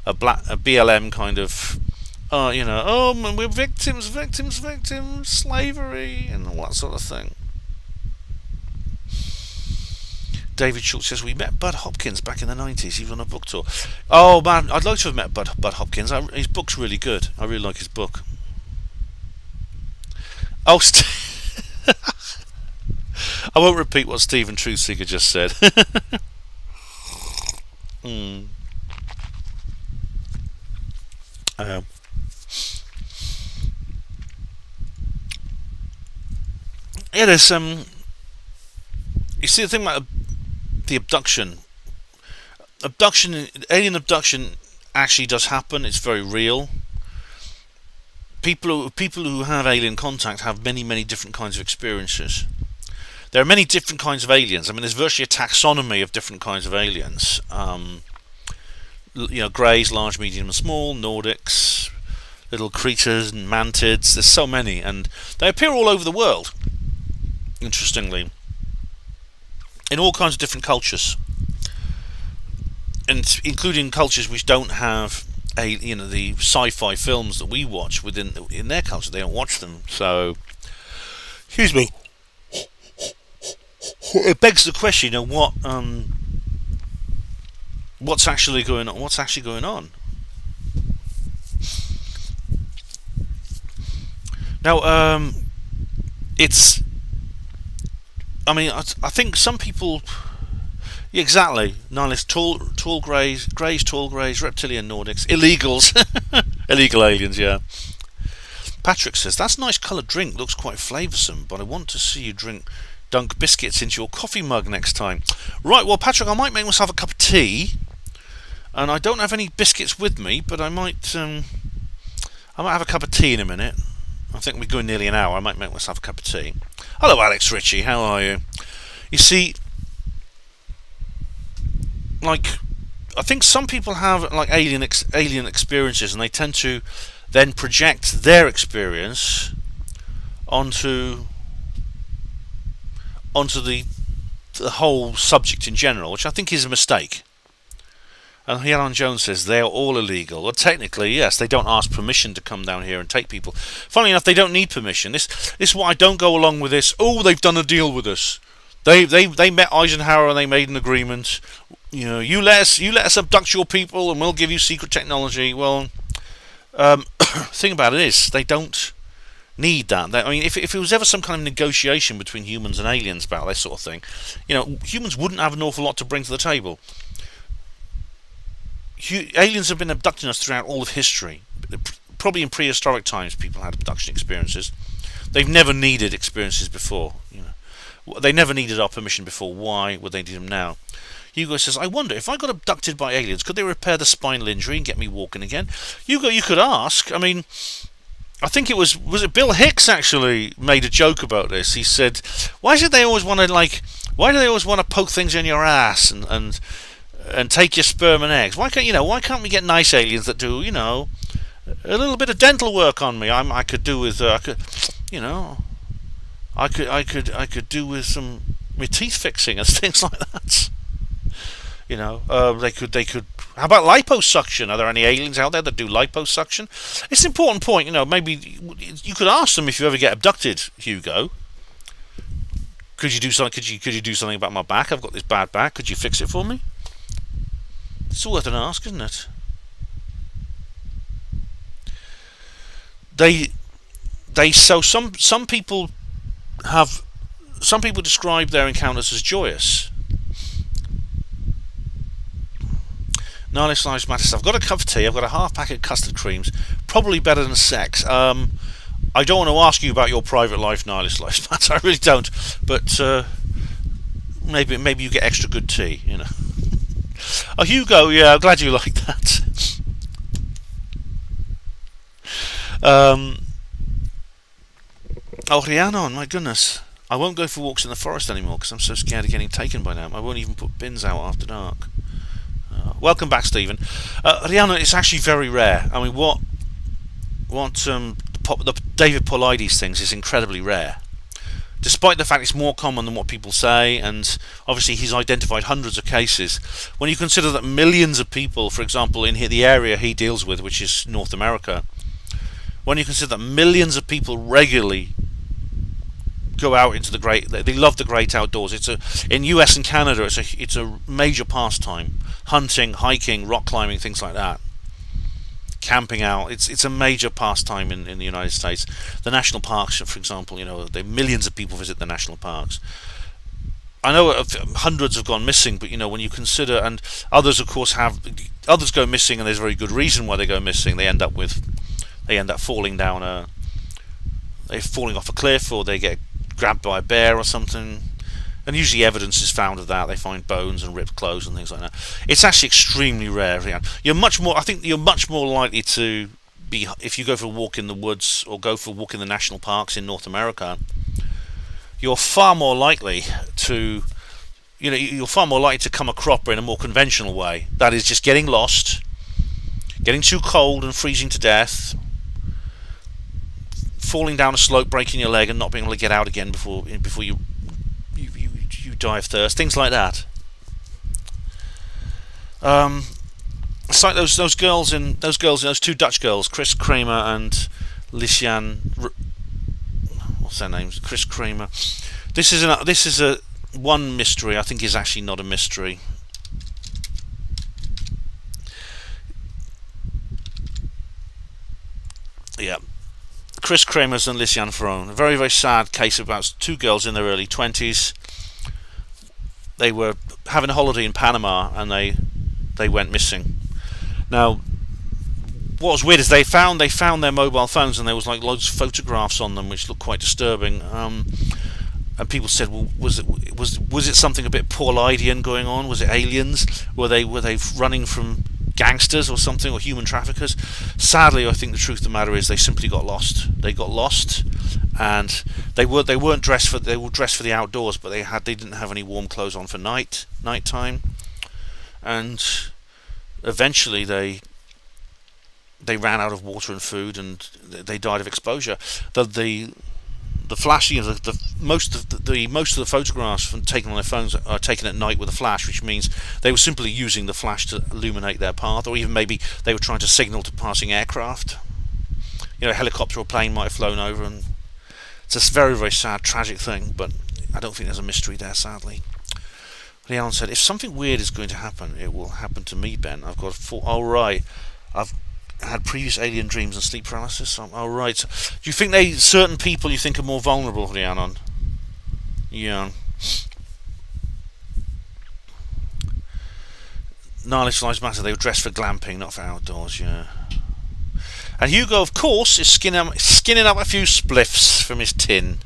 a BLM kind of... we're victims, slavery, and all that sort of thing. David Schultz says, we met Bud Hopkins back in the 90s, even on a book tour. Oh, man, I'd like to have met Bud Hopkins. His book's really good. I really like his book. Oh, I won't repeat what Stephen Truthseeker just said. Yeah, there's you see the thing about the abduction, alien abduction actually does happen. It's very real. People who have alien contact have many different kinds of experiences. There are many different kinds of aliens. I mean, there's virtually a taxonomy of different kinds of aliens. Greys, large, medium, and small. Nordics, little cretins and mantids. There's so many, and they appear all over the world. Interestingly, in all kinds of different cultures, and including cultures which don't have the sci-fi films that we watch in their culture. They don't watch them, so excuse me. It begs the question, what's actually going on? What's actually going on? Now, it's. I mean, I think some people. Yeah, exactly. Nihilist, tall greys, reptilian Nordics, illegals, illegal aliens. Yeah. Patrick says that's a nice coloured drink. Looks quite flavoursome, but I want to see you dunk biscuits into your coffee mug next time. Right. Well, Patrick, I might make myself a cup of tea, and I don't have any biscuits with me, but I might have a cup of tea in a minute. I think we're going nearly an hour. I might make myself a cup of tea. Hello, Alex Ritchie. How are you? You see, I think some people have alien experiences, and they tend to then project their experience onto the whole subject in general, which I think is a mistake. And Helen Jones says they're all illegal. Well, technically, yes, they don't ask permission to come down here and take people. Funnily enough, they don't need permission. This is why I don't go along with this. Oh, they've done a deal with us. They met Eisenhower and they made an agreement. You let us abduct your people and we'll give you secret technology. Well, Thing about it is, they don't need that. I mean, if it was ever some kind of negotiation between humans and aliens about this sort of thing, humans wouldn't have an awful lot to bring to the table. Aliens have been abducting us throughout all of history. Probably in prehistoric times, people had abduction experiences. They've never needed experiences before. They never needed our permission before. Why would they need them now? Hugo says, I wonder if I got abducted by aliens, could they repair the spinal injury and get me walking again? Hugo, you could ask. I mean, I think it was it Bill Hicks actually made a joke about this. He said, why do they always want to poke things in your ass and take your sperm and eggs? Why can't we get nice aliens that do, a little bit of dental work on me? I could do with I could do with some my teeth fixing and things like that. They could. How about liposuction? Are there any aliens out there that do liposuction? It's an important point. Maybe you could ask them if you ever get abducted, Hugo. Could you do something? Could you do something about my back? I've got this bad back. Could you fix it for me? It's worth an ask, isn't it? Some people describe their encounters as joyous. Nihilist Lives Matter. I've got a cup of tea. I've got a half packet of custard creams. Probably better than sex. I don't want to ask you about your private life, Nihilist Lives Matter. I really don't. But maybe you get extra good tea. Oh, Hugo. Yeah, I'm glad you like that. Rhiannon, my goodness. I won't go for walks in the forest anymore because I'm so scared of getting taken by them. I won't even put bins out after dark. Welcome back, Stephen. Rhiannon, it's actually very rare. I mean, what the David Paulides things is incredibly rare. Despite the fact it's more common than what people say, and obviously he's identified hundreds of cases. When you consider that millions of people, for example, in the area he deals with, which is North America, when you consider that millions of people regularly go out into they love the great outdoors. In US and Canada, it's a major pastime. Hunting, hiking, rock climbing, things like that. Camping out, it's a major pastime in the United States. The national parks, for example, millions of people visit the national parks. I know hundreds have gone missing, but when you consider, and others of course others go missing, and there's a very good reason why they go missing. They end up falling down they're falling off a cliff, or they get grabbed by a bear or something, and usually evidence is found of that. They find bones and ripped clothes and things like that. It's actually extremely rare. I think you're much more likely to be, if you go for a walk in the woods or go for a walk in the national parks in North America, you're far more likely to come a cropper in a more conventional way. That is just getting lost, getting too cold and freezing to death, falling down a slope, breaking your leg, and not being able to get out again before you die of thirst, things like that. It's like those two Dutch girls, Chris Kramer and Lysiane. What's their names? Chris Kramer. This is a one mystery. I think is actually not a mystery. Yeah. Chris Kramer's and Lysiane Ferron. A very, very sad case about two girls in their early 20s. They were having a holiday in Panama and they went missing. Now, what was weird is they found their mobile phones, and there was like loads of photographs on them which looked quite disturbing. And people said, well, was it something a bit Paulidian going on? Was it aliens? Were they running from gangsters or something, or human traffickers? Sadly, I think the truth of the matter is they simply got lost. They got lost, and they were dressed for the outdoors, but they didn't have any warm clothes on for nighttime, and eventually they ran out of water and food, and they died of exposure. The flashing of most of the photographs taken on their phones are taken at night with a flash, which means they were simply using the flash to illuminate their path, or even maybe they were trying to signal to passing aircraft. A helicopter or plane might have flown over, and it's a very, very sad, tragic thing. But I don't think there's a mystery there, sadly. Leon said, "If something weird is going to happen, it will happen to me, Ben. I've got had previous alien dreams and sleep paralysis. Oh, right. Do you think certain people you think are more vulnerable, Rhiannon? Yeah. Nihilist lives matter. They were dressed for glamping, not for outdoors. Yeah. And Hugo, of course, is skinning up a few spliffs from his tin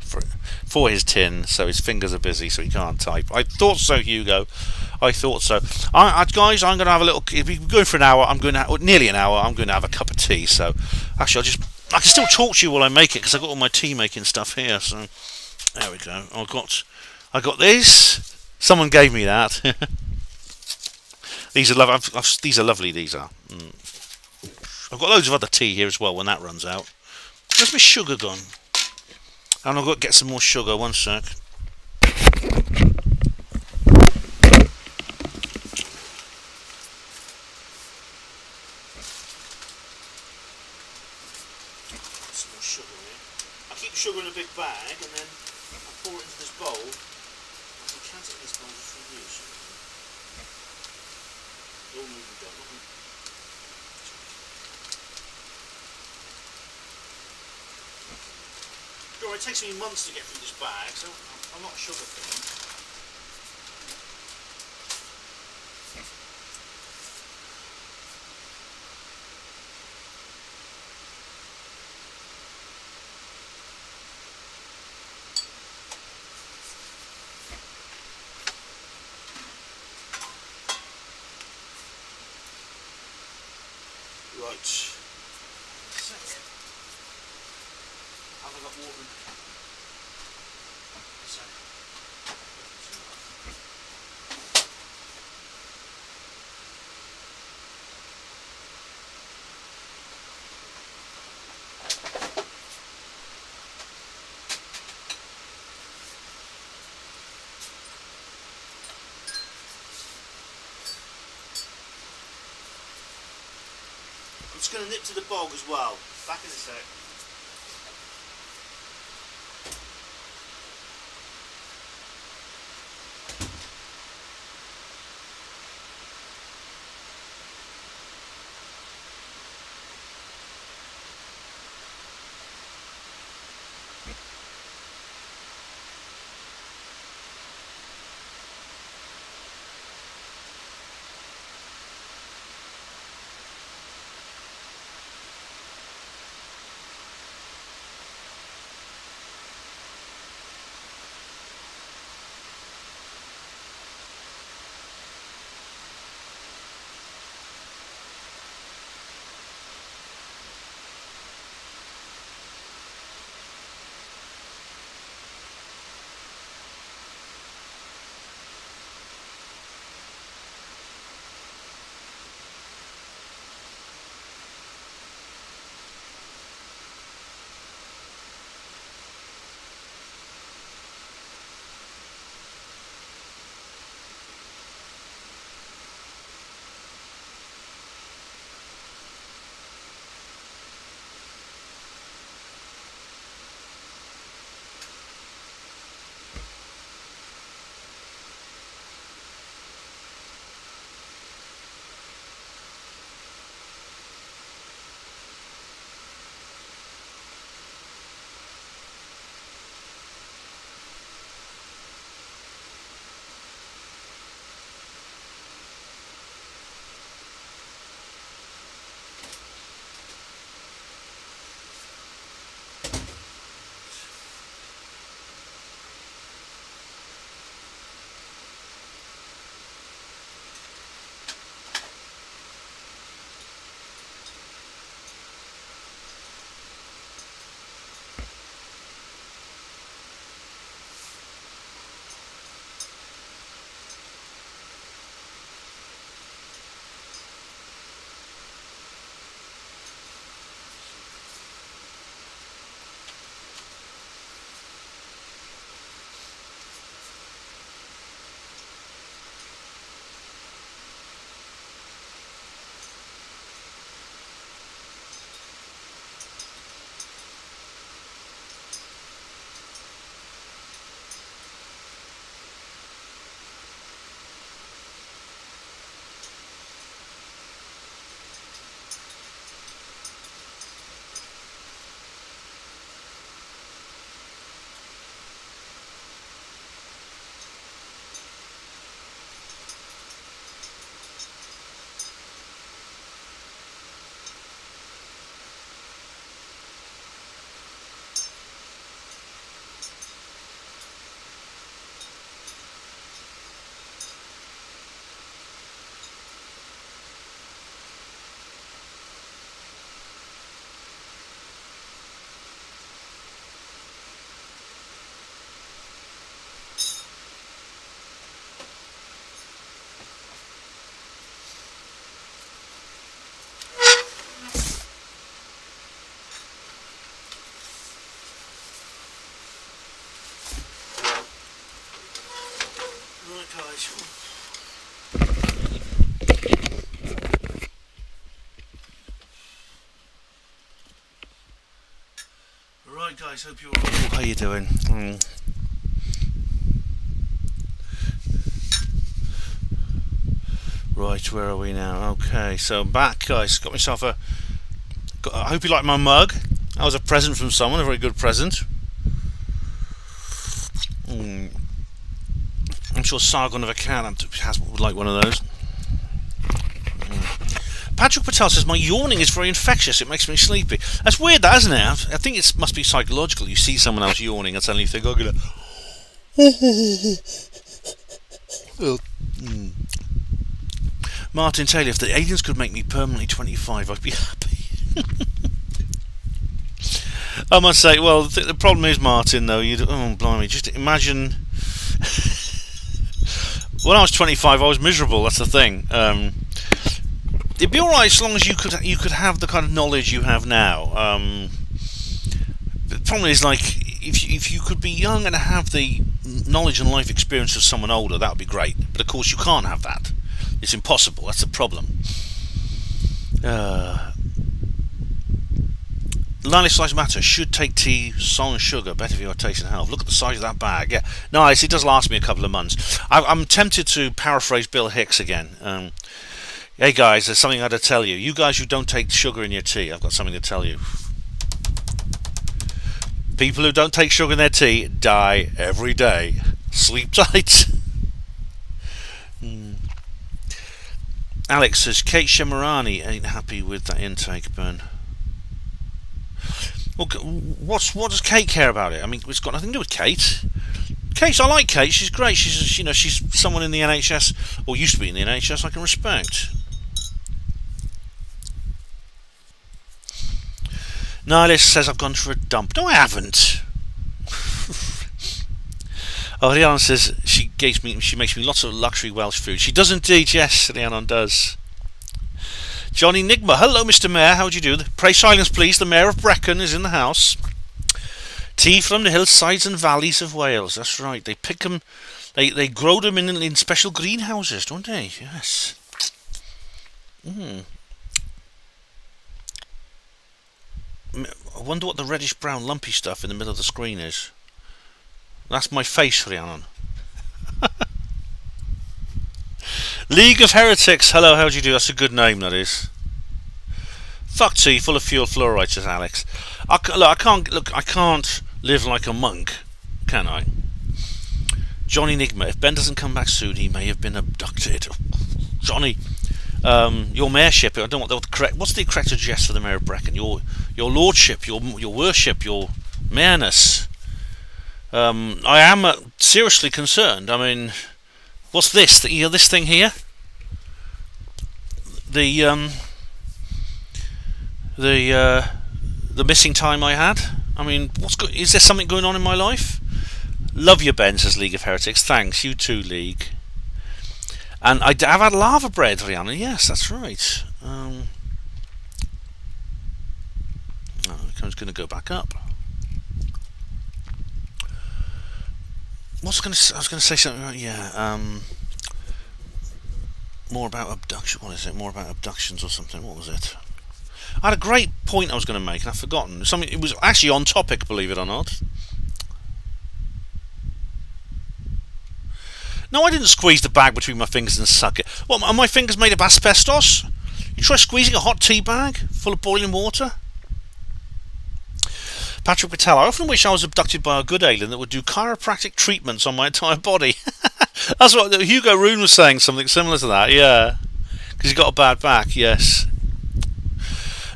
for his tin, so his fingers are busy, so he can't type. I thought so, Hugo. I thought so. Guys, I'm going to have a little. If we're going for an hour, I'm going to nearly an hour. I'm going to have a cup of tea. So, actually, I can still talk to you while I make it because I've got all my tea making stuff here. So, there we go. I got this. Someone gave me that. These are these are lovely. These are. I've got loads of other tea here as well when that runs out. Where's my sugar gone? And I've got to get some more sugar. One sec. Some more sugar here. I keep sugar in a big bag and then I pour it into this bowl. I can't take this bowl just for use. All moving down. It takes me months to get through this bag, so I'm not a sugar thing. Right. Have I got water? I'm just going to nip to the bog as well. Back in a sec. Right, guys, hope you're all. How you doing? Right, where are we now? Okay, so I'm back, guys. Got myself a. I hope you like my mug. That was a present from someone, a very good present. I'm sure Sargon of Akkad would like one of those. Patrick Patel says, my yawning is very infectious, it makes me sleepy. That's weird, that, isn't it? I think it must be psychological. You see someone else yawning and suddenly you think, I'm gonna... Martin Taylor, if the aliens could make me permanently 25, I'd be happy. I must say, well, the problem is, Martin, though, oh, blimey, just imagine... When I was 25, I was miserable, that's the thing. It'd be alright as long as you could have the kind of knowledge you have now. The problem is, like, if you could be young and have the knowledge and life experience of someone older, that would be great. But of course, you can't have that. It's impossible. That's the problem. Lilac Lives Matter should take tea, salt and sugar. Better for your taste and health. Look at the size of that bag. Yeah, nice. It does last me a couple of months. I'm tempted to paraphrase Bill Hicks again. Hey guys, there's something I had to tell you. You guys who don't take sugar in your tea, I've got something to tell you. People who don't take sugar in their tea die every day. Sleep tight. Alex says Kate Shemarani ain't happy with that intake burn. Well, what does Kate care about it? I mean, it's got nothing to do with Kate. I like Kate. She's great. She's someone in the NHS, or used to be in the NHS, I can respect. Nilis says I've gone for a dump. No, I haven't. Oh, Rhiannon says she makes me lots of luxury Welsh food. She does indeed, yes, Rhiannon does. Johnny Nigma, hello, Mr. Mayor. How do you do? Pray silence, please. The Mayor of Brecon is in the house. Tea from the hillsides and valleys of Wales. That's right. They pick them. They grow them in special greenhouses, don't they? Yes. I wonder what the reddish-brown lumpy stuff in the middle of the screen is. That's my face, Rhiannon. League of Heretics. Hello, how do you do? That's a good name, that is. Fuck tea, full of fuel fluoride, says Alex. I can't live like a monk, can I? Johnny Nigma. If Ben doesn't come back soon, he may have been abducted. Johnny, your mayorship. I don't know what the correct. What's the correct address for the Mayor of Brecon? Your lordship, your worship, your mayorness. I am seriously concerned. I mean, what's this? This thing here? The missing time I had. I mean, is there something going on in my life? Love you, Ben, says League of Heretics. Thanks, you too, League. And I've had lava bread, Rihanna. Yes, that's right. I'm just going to go back up. I was going to say something about, more about abduction. What is it? More about abductions or something. What was it? I had a great point I was going to make and I've forgotten. It was actually on topic, believe it or not. No, I didn't squeeze the bag between my fingers and suck it. What, are my fingers made of asbestos? You try squeezing a hot tea bag full of boiling water? Patrick Patel, I often wish I was abducted by a good alien that would do chiropractic treatments on my entire body. That's what Hugo Rune was saying, something similar to that, yeah. Because he's got a bad back, yes.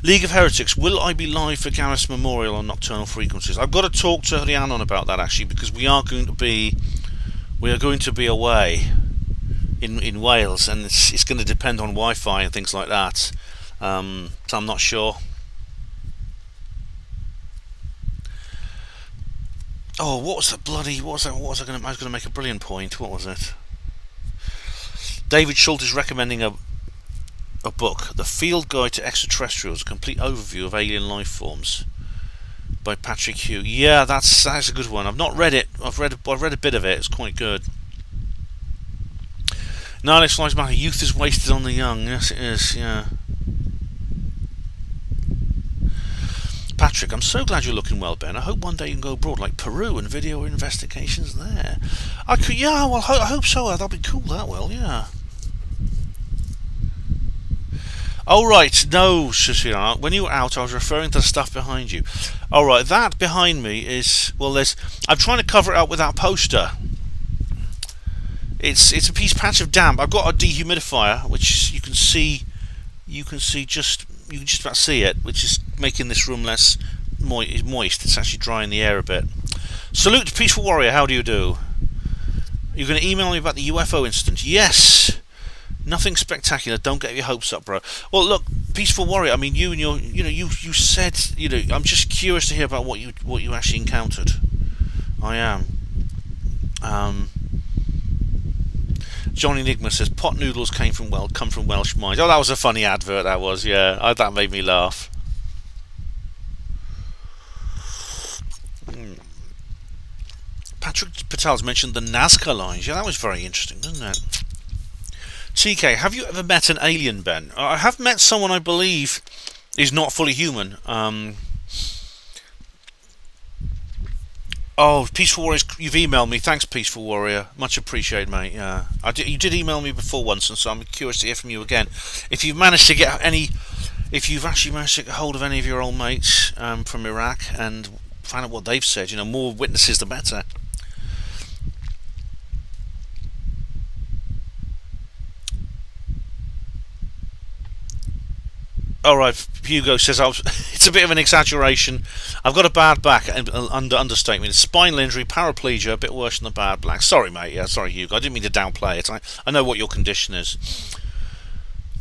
League of Heretics, will I be live for Gareth's Memorial on Nocturnal Frequencies? I've got to talk to Rhiannon about that, actually, because we are going to be away in Wales, and it's going to depend on Wi-Fi and things like that. So I'm not sure. Oh, what was I going to make a brilliant point. What was it? David Schultz is recommending a book, The Field Guide to Extraterrestrials, a complete overview of alien life forms, by Patrick Hugh. Yeah, that's a good one. I've not read it. I've read a bit of it. It's quite good. Nilex Lives Matter. Youth is wasted on the young. Yes, it is. Yeah. Patrick, I'm so glad you're looking well, Ben. I hope one day you can go abroad, like Peru, and video investigations there. I could, yeah. Well, I hope so. That'll be cool. That will, yeah. Oh right, no, Shishira. When you were out, I was referring to the stuff behind you. All right, that behind me is I'm trying to cover it up with that poster. It's a patch of damp. I've got a dehumidifier, which you can just about see it, which is making this room less moist. It's actually drying the air a bit. Salute to Peaceful Warrior. How do you do? You're going to email me about the UFO incident? Yes. Nothing spectacular. Don't get your hopes up, bro. Well, look, Peaceful Warrior. I mean, you said, I'm just curious to hear about what you actually encountered. I am. Johnny Enigma says pot noodles come from Welsh mines. Oh, that was a funny advert. That was, yeah. That made me laugh. Patrick Patel's mentioned the Nazca lines. Yeah, that was very interesting, wasn't it? TK, have you ever met an alien, Ben? I have met someone I believe is not fully human. Oh, Peaceful Warriors, you've emailed me. Thanks, Peaceful Warrior. Much appreciated, mate. Yeah, you did email me before once, and so I'm curious to hear from you again. If you've actually managed to get hold of any of your old mates from Iraq and find out what they've said, more witnesses the better. Alright, Hugo says it's a bit of an exaggeration. I've got a bad back, understatement. Spinal injury, paraplegia, a bit worse than the bad back. Sorry, mate. Yeah, sorry, Hugo. I didn't mean to downplay it. I know what your condition is.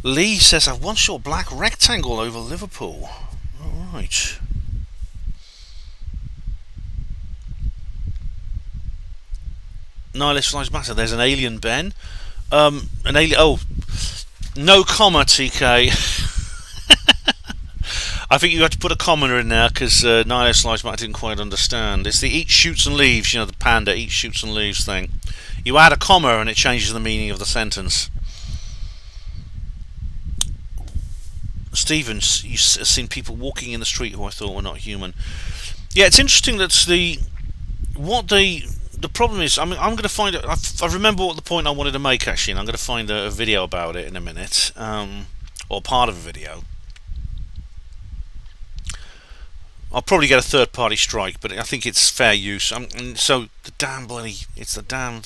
Lee says, I once saw a black rectangle over Liverpool. Alright. Nihilist Lives Matter. There's an alien, Ben. An alien. Oh, no comma, TK. I think you have to put a comma in there because Nihilist Lives Matter didn't quite understand. It's the eats, shoots and leaves, the panda eats, shoots and leaves thing. You add a comma and it changes the meaning of the sentence. Stephen, you've seen people walking in the street who I thought were not human. Yeah, it's interesting that the problem is, I'm going to find it. I remember what the point I wanted to make actually, and I'm going to find a video about it in a minute, or part of a video. I'll probably get a third-party strike, but I think it's fair use. So the damn it's the damn.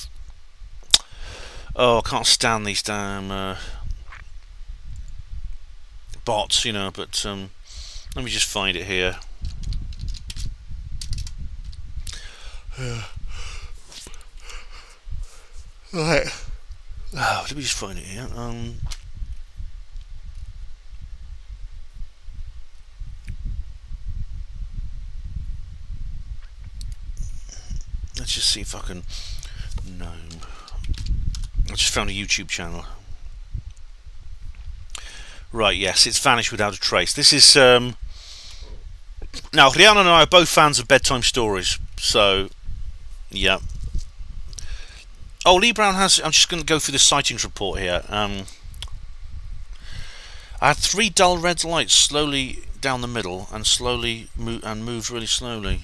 Oh, I can't stand these damn bots, But let me just find it here. Right. Oh, let me just find it here. Let's just see if I can. Nome. I just found a YouTube channel. Right, yes, it's vanished without a trace. This is now Rihanna and I are both fans of bedtime stories, so yeah. Oh, Lee Brown has. I'm just going to go through the sightings report here. I had 3 dull red lights slowly down the middle and moved really slowly.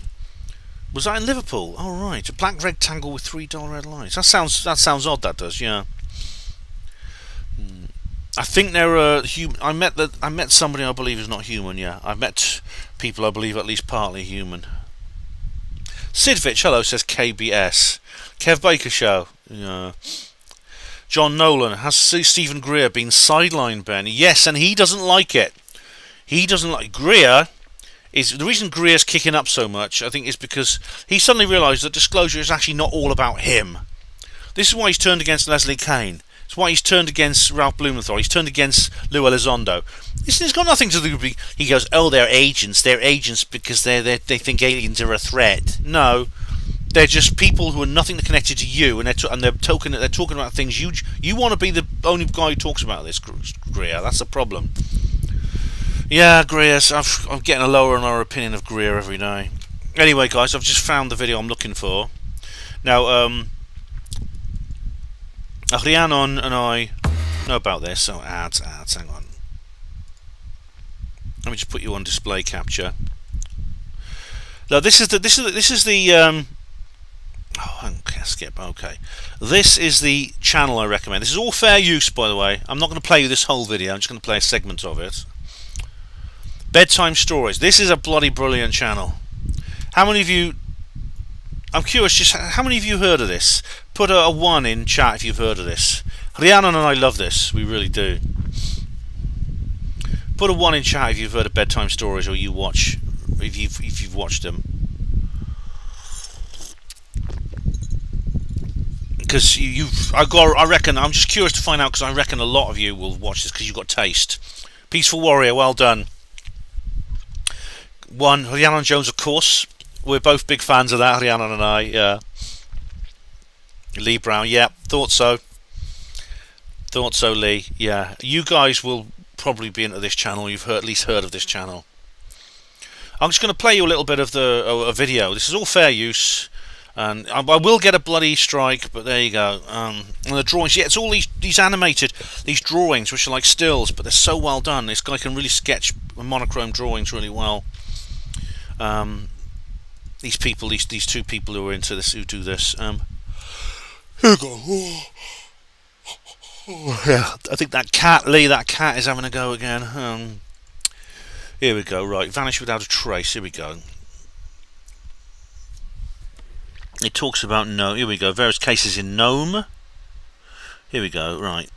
Was that in Liverpool? Oh right, a black rectangle with 3 dull red lights. That sounds odd. That does, yeah. I think there are I met somebody I believe is not human. Yeah, I've met people I believe at least partly human. Sidvich, hello, says KBS. Kev Baker Show. Yeah. John Nolan, has Stephen Greer been sidelined, Ben? Yes, and he doesn't like it. He doesn't like Greer. Is the reason Greer's kicking up so much, I think, is because he suddenly realised that disclosure is actually not all about him. This is why he's turned against Leslie Kane. It's why he's turned against Ralph Blumenthal. He's turned against Lou Elizondo. It's got nothing to do with. He goes, oh, they're agents. They're agents because they think aliens are a threat. No, they're just people who are nothing connected to you, and they're talking about things you want to be the only guy who talks about this. Greer, that's the problem. Yeah, Greer. I'm getting a lower and lower opinion of Greer every day. Anyway, guys, I've just found the video I'm looking for. Now, Rhiannon and I know about this. So ads. Hang on. Let me just put you on display capture. No, this is the oh, okay, skip. Okay, this is the channel I recommend. This is all fair use, by the way. I'm not going to play you this whole video. I'm just going to play a segment of it. Bedtime Stories. This is a bloody brilliant channel. How many of you? I'm curious. Just how many of you heard of this? Put a 1 in chat if you've heard of this. Rhiannon and I love this. We really do. Put a 1 in chat if you've heard of Bedtime Stories, or you watch if you've watched them. Because I reckon, I'm just curious to find out, because I reckon a lot of you will watch this because you've got taste. Peaceful Warrior, well done. 1, Rhiannon Jones, of course. We're both big fans of that, Rhiannon and I. Yeah. Lee Brown, yeah, thought so. Thought so, Lee. Yeah, you guys will probably be into this channel. You've at least heard of this channel. I'm just going to play you a little bit of a video. This is all fair use. And I will get a bloody strike, but there you go. And the drawings, yeah, it's all these animated, these drawings, which are like stills, but they're so well done. This guy can really sketch monochrome drawings really well. These people, these 2 people who are into this, who do this. Here we go. Yeah, I think that cat, Lee, that cat is having a go again. Here we go. Right, vanish without a trace. Here we go. It talks about Nome. Here we go. Various cases in Nome. Here we go. Right.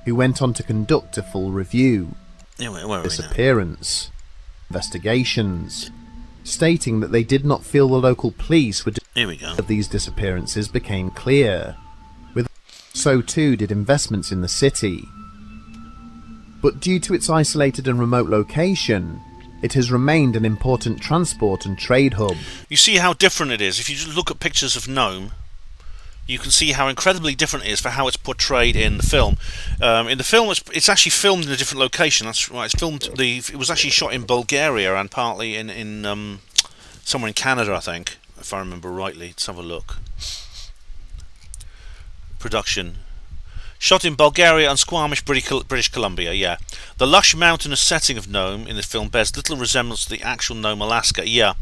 Who went on to conduct a full review. Where disappearance. Investigations. Stating that they did not feel the local police would. Here we go. Of these disappearances became clear. With so too did investments in the city. But due to its isolated and remote location, it has remained an important transport and trade hub. You see how different it is. If you just look at pictures of Nome, you can see how incredibly different it is for how it's portrayed in the film. In the film, it's actually filmed in a different location. That's right. It's filmed. It was actually shot in Bulgaria and partly in somewhere in Canada, I think, if I remember rightly. Let's have a look. Production. Shot in Bulgaria and Squamish, British Columbia, yeah. The lush mountainous setting of Nome in the film bears little resemblance to the actual Nome, Alaska, yeah.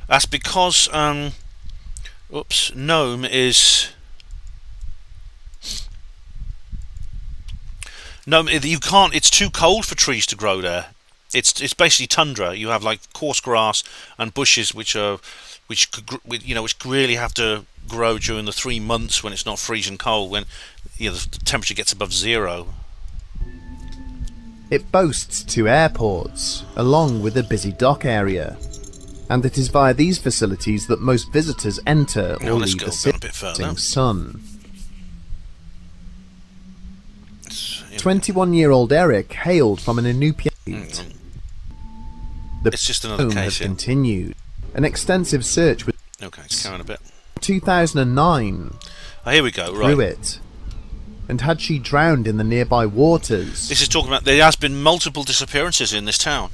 That's because, Nome is... Nome, you can't, it's too cold for trees to grow there. It's basically tundra. You have like coarse grass and bushes which really have to grow during the 3 months when it's not freezing cold, when the temperature gets above 0. It boasts 2 airports, along with a busy dock area, and it is via these facilities that most visitors enter or leave the setting sun. 21-year-old Eric hailed from an Inupiat. It's just another case. Has continued. An extensive search with. Okay, it's coming a bit. 2009. Oh, here we go. Right. Through it. And had she drowned in the nearby waters? This is talking about there has been multiple disappearances in this town.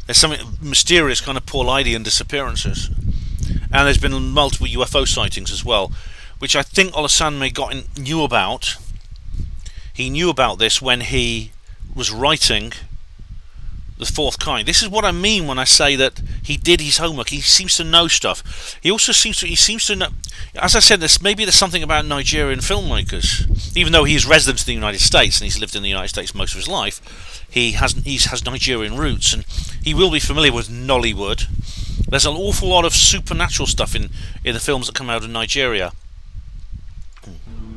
There's something mysterious, kind of Paulidian disappearances, and there's been multiple UFO sightings as well, which I think Osunsanmi knew about. He knew about this when he was writing The Fourth Kind. This is what I mean when I say that he did his homework. He seems to know stuff. He also seems to know. As I said, there's something about Nigerian filmmakers. Even though he is resident of the United States and he's lived in the United States most of his life, he has Nigerian roots, and he will be familiar with Nollywood. There's an awful lot of supernatural stuff in the films that come out of Nigeria.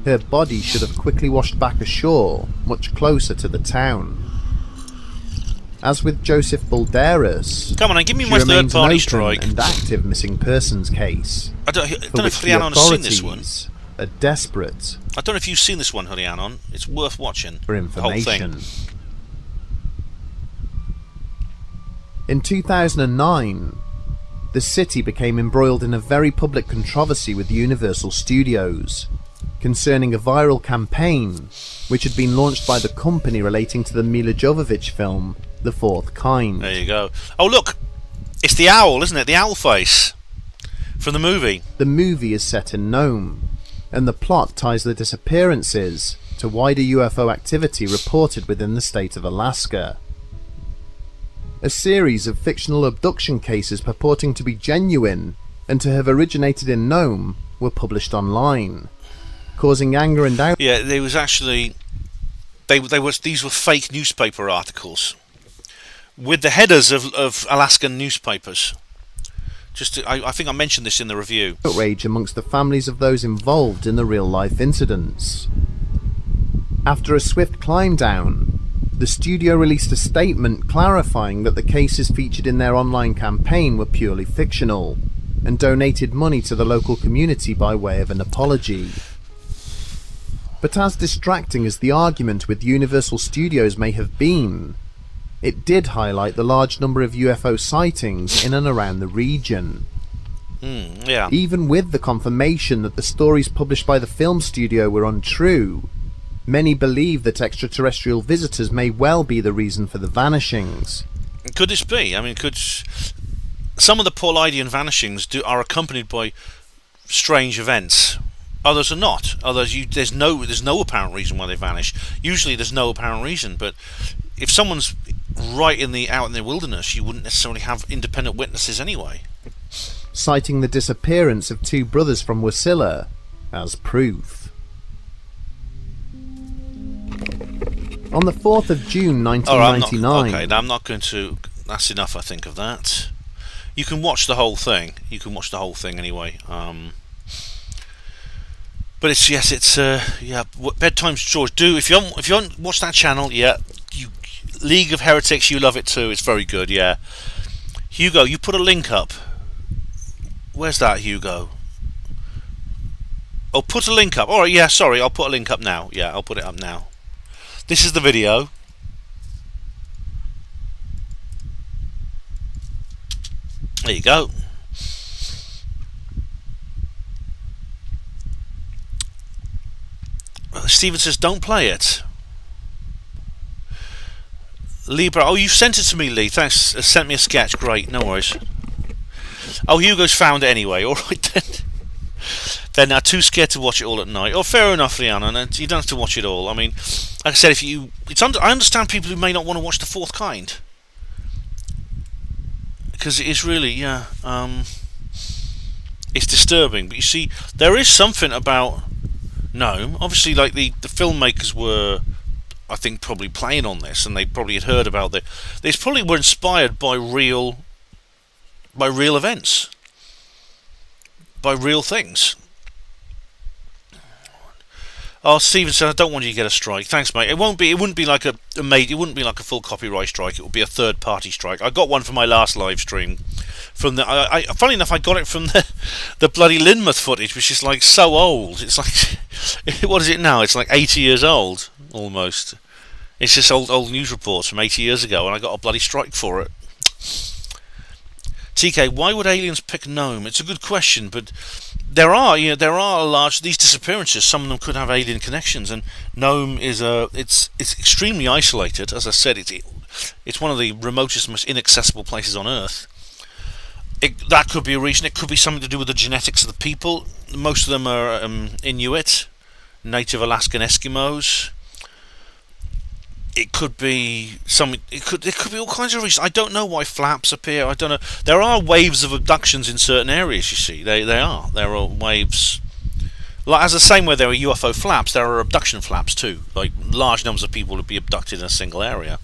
Her body should have quickly washed back ashore, much closer to the town. As with Joseph Balderas, come on, give me my third-party strike. And active missing persons case. I don't know if Rhiannon has seen this one. Are desperate. I don't know if you've seen this one, Rhiannon. It's worth watching. For information. The whole thing. In 2009, the city became embroiled in a very public controversy with Universal Studios concerning a viral campaign which had been launched by the company relating to the Mila Jovovich film The Fourth Kind. There you go. Oh look, it's the owl, isn't it? The owl face from the movie. The movie is set in Nome, and the plot ties the disappearances to wider UFO activity reported within the state of Alaska. A series of fictional abduction cases purporting to be genuine and to have originated in Nome were published online, causing anger and outrage. Yeah, there was actually these were fake newspaper articles with the headers of Alaskan newspapers. I think I mentioned this in the review. Outrage amongst the families of those involved in the real-life incidents. After a swift climb down, the studio released a statement clarifying that the cases featured in their online campaign were purely fictional, and donated money to the local community by way of an apology. But as distracting as the argument with Universal Studios may have been, it did highlight the large number of UFO sightings in and around the region. Yeah. Even with the confirmation that the stories published by the film studio were untrue, many believe that extraterrestrial visitors may well be the reason for the vanishings. Could this be? I mean, some of the Paulidian vanishings are accompanied by strange events. Others are not. Others, there's no apparent reason why they vanish. Usually, there's no apparent reason. But if someone's out in the wilderness, you wouldn't necessarily have independent witnesses anyway. Citing the disappearance of two brothers from Wasilla as proof. On the 4th of June 1999... I'm not going to... That's enough, I think, of that. You can watch the whole thing. Anyway. But it's Bedtime Stories. If you haven't watched that channel, League of Heretics, you love it too. It's very good, yeah. Hugo, you put a link up. Where's that, Hugo? Oh, put a link up. Alright, yeah, sorry, I'll put a link up now. Yeah, I'll put it up now. This is the video. There you go. Steven says, don't play it. Libra, oh, you sent it to me, Lee. Thanks. Sent me a sketch. Great, no worries. Oh, Hugo's found it anyway. All right then. They're now too scared to watch it all at night. Oh, fair enough, Leanna. You don't have to watch it all. I mean, like I said, I understand people who may not want to watch The Fourth Kind, because it is really, it's disturbing. But you see, there is something about Nome. Obviously, like the filmmakers were, I think, probably playing on this, and they probably had heard about it. They probably were inspired by real events, by real things. Oh, Steven said, I don't want you to get a strike. Thanks, mate. It wouldn't be like a full copyright strike. It would be a third-party strike. I got one for my last live stream. Funny enough, I got it from the bloody Lynmouth footage, which is like so old. It's like, what is it now? It's like 80 years old, almost. It's just old news reports from 80 years ago, and I got a bloody strike for it. TK, why would aliens pick Nome? It's a good question, but there are these disappearances. Some of them could have alien connections, and Nome is it's extremely isolated. As I said, it's one of the remotest, most inaccessible places on Earth. That could be a reason. It could be something to do with the genetics of the people. Most of them are Inuit, native Alaskan Eskimos. It could be something. It could be all kinds of reasons. I don't know why flaps appear. I don't know. There are waves of abductions in certain areas. You see, there are waves. Like, as the same way there are UFO flaps, there are abduction flaps too. Like large numbers of people would be abducted in a single area.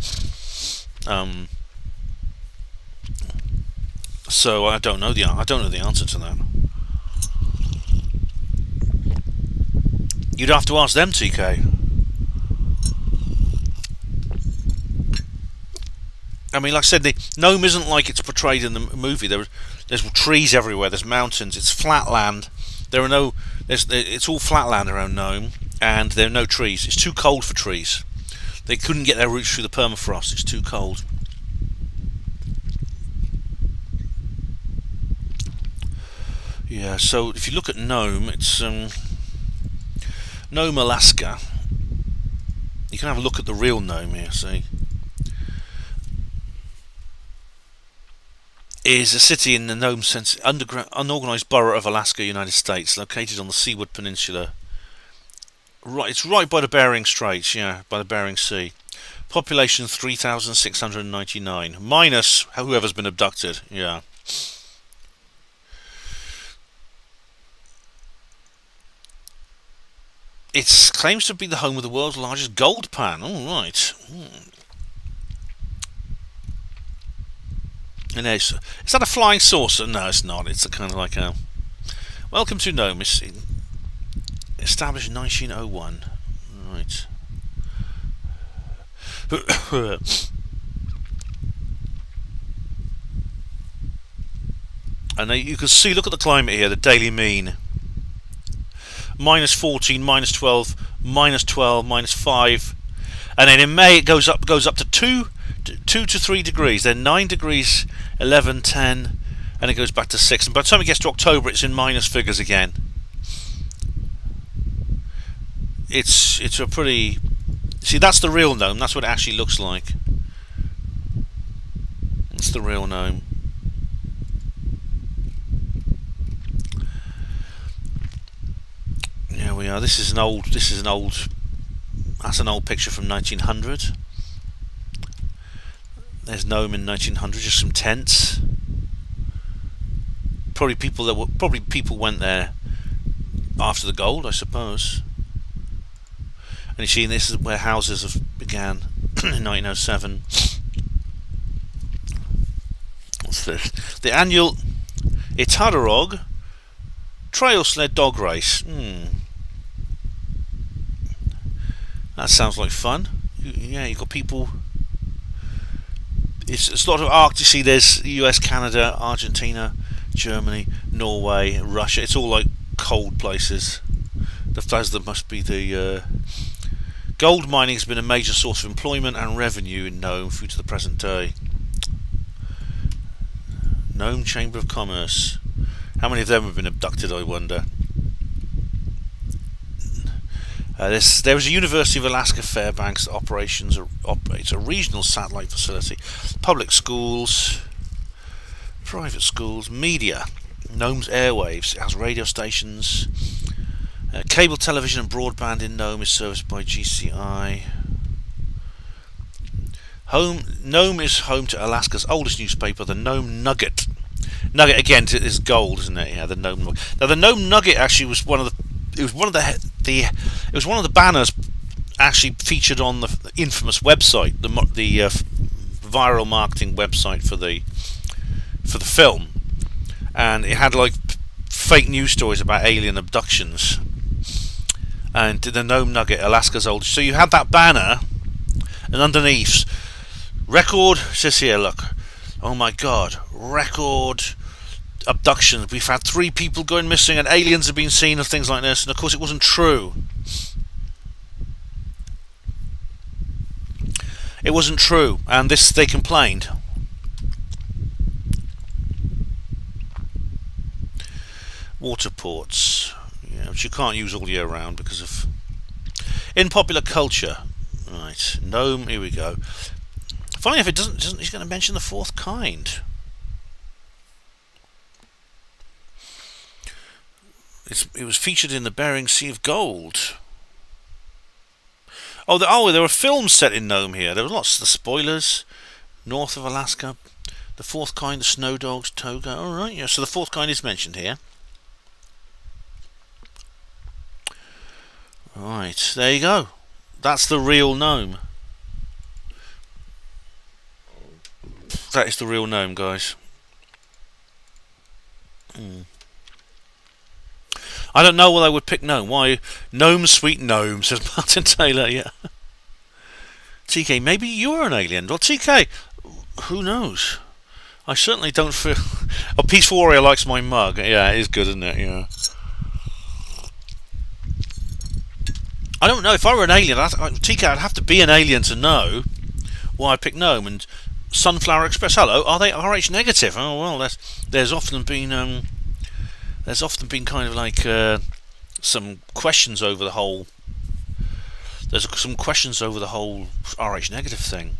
So I don't know the answer to that. You'd have to ask them, TK. I mean, like I said, the Nome isn't like it's portrayed in the movie. There's trees everywhere. There's mountains. It's flat land. It's all flat land around Nome, and there are no trees. It's too cold for trees. They couldn't get their roots through the permafrost. It's too cold. Yeah. So if you look at Nome, it's Nome, Alaska. You can have a look at the real Nome here. See. Is a city in the Nome unorganized borough of Alaska, United States, located on the Seaward Peninsula. Right, it's right by the Bering Straits, by the Bering Sea. Population 3,699. Minus whoever's been abducted. Yeah. It claims to be the home of the world's largest gold pan. All right. And is that a flying saucer? No, it's not. It's a kind of like a... Welcome to Nome. It's established in 1901. Right. And you can see, look at the climate here, the daily mean. Minus 14, minus 12, minus 12, minus 5. And then in May it goes up to 2 to 3 degrees. Then 9 degrees, 11, 10, and it goes back to 6. And by the time it gets to October, it's in minus figures again. It's a pretty... See, that's the real Nome. That's what it actually looks like. It's the real Nome. Here we are. This is an old. That's an old picture from 1900. There's Nome in 1900. Just some tents. Probably people went there after the gold, I suppose. And you see, this is where houses began in 1907. What's this? The annual Itarorog Trail Sled Dog Race. That sounds like fun. Yeah, you've got people. It's a lot of Arctic. You see, there's US, Canada, Argentina, Germany, Norway, Russia. It's all like cold places. There must be the... Gold mining has been a major source of employment and revenue in Nome through to the present day. Nome Chamber of Commerce. How many of them have been abducted, I wonder? There is a University of Alaska Fairbanks that operates a regional satellite facility. Public schools, private schools, media. Nome's airwaves. It has radio stations. Cable television and broadband in Nome is serviced by GCI. Nome is home to Alaska's oldest newspaper, the Nome Nugget. Nugget again is gold, isn't it? Yeah, the Nome Nugget. Now the Nome Nugget actually was one of the banners actually featured on the infamous website, the viral marketing website for the film, and it had like fake news stories about alien abductions. And the Nome Nugget, Alaska's oldest. So you had that banner, and underneath, record, says here, look, oh my god, record abductions. We've had 3 people going missing and aliens have been seen and things like this. And of course it wasn't true. It wasn't true, and they complained. Water ports. Yeah, which you can't use all year round because of... In popular culture. Right, Nome, here we go. Funny if it doesn't he's going to mention the 4th kind. It was featured in the Bering Sea of Gold. There were films set in Nome here. There were lots of the spoilers. North of Alaska. The 4th kind, the Snow Dogs, Toga. Alright, yeah, so the 4th kind is mentioned here. Right, there you go. That's the real Nome. That is the real Nome, guys. I don't know why I would pick Nome. Why? Nome, sweet Nome, says Martin Taylor, yeah. TK, maybe you're an alien. Well, TK, who knows? I certainly don't feel... Oh, Peaceful Warrior likes my mug. Yeah, it is good, isn't it? Yeah. I don't know, if I were an alien, TK, I'd have to be an alien to know why I picked Nome. And Sunflower Express, hello, are they RH negative? Oh well, there's often been kind of like some questions over the whole. There's some questions over the whole RH negative thing.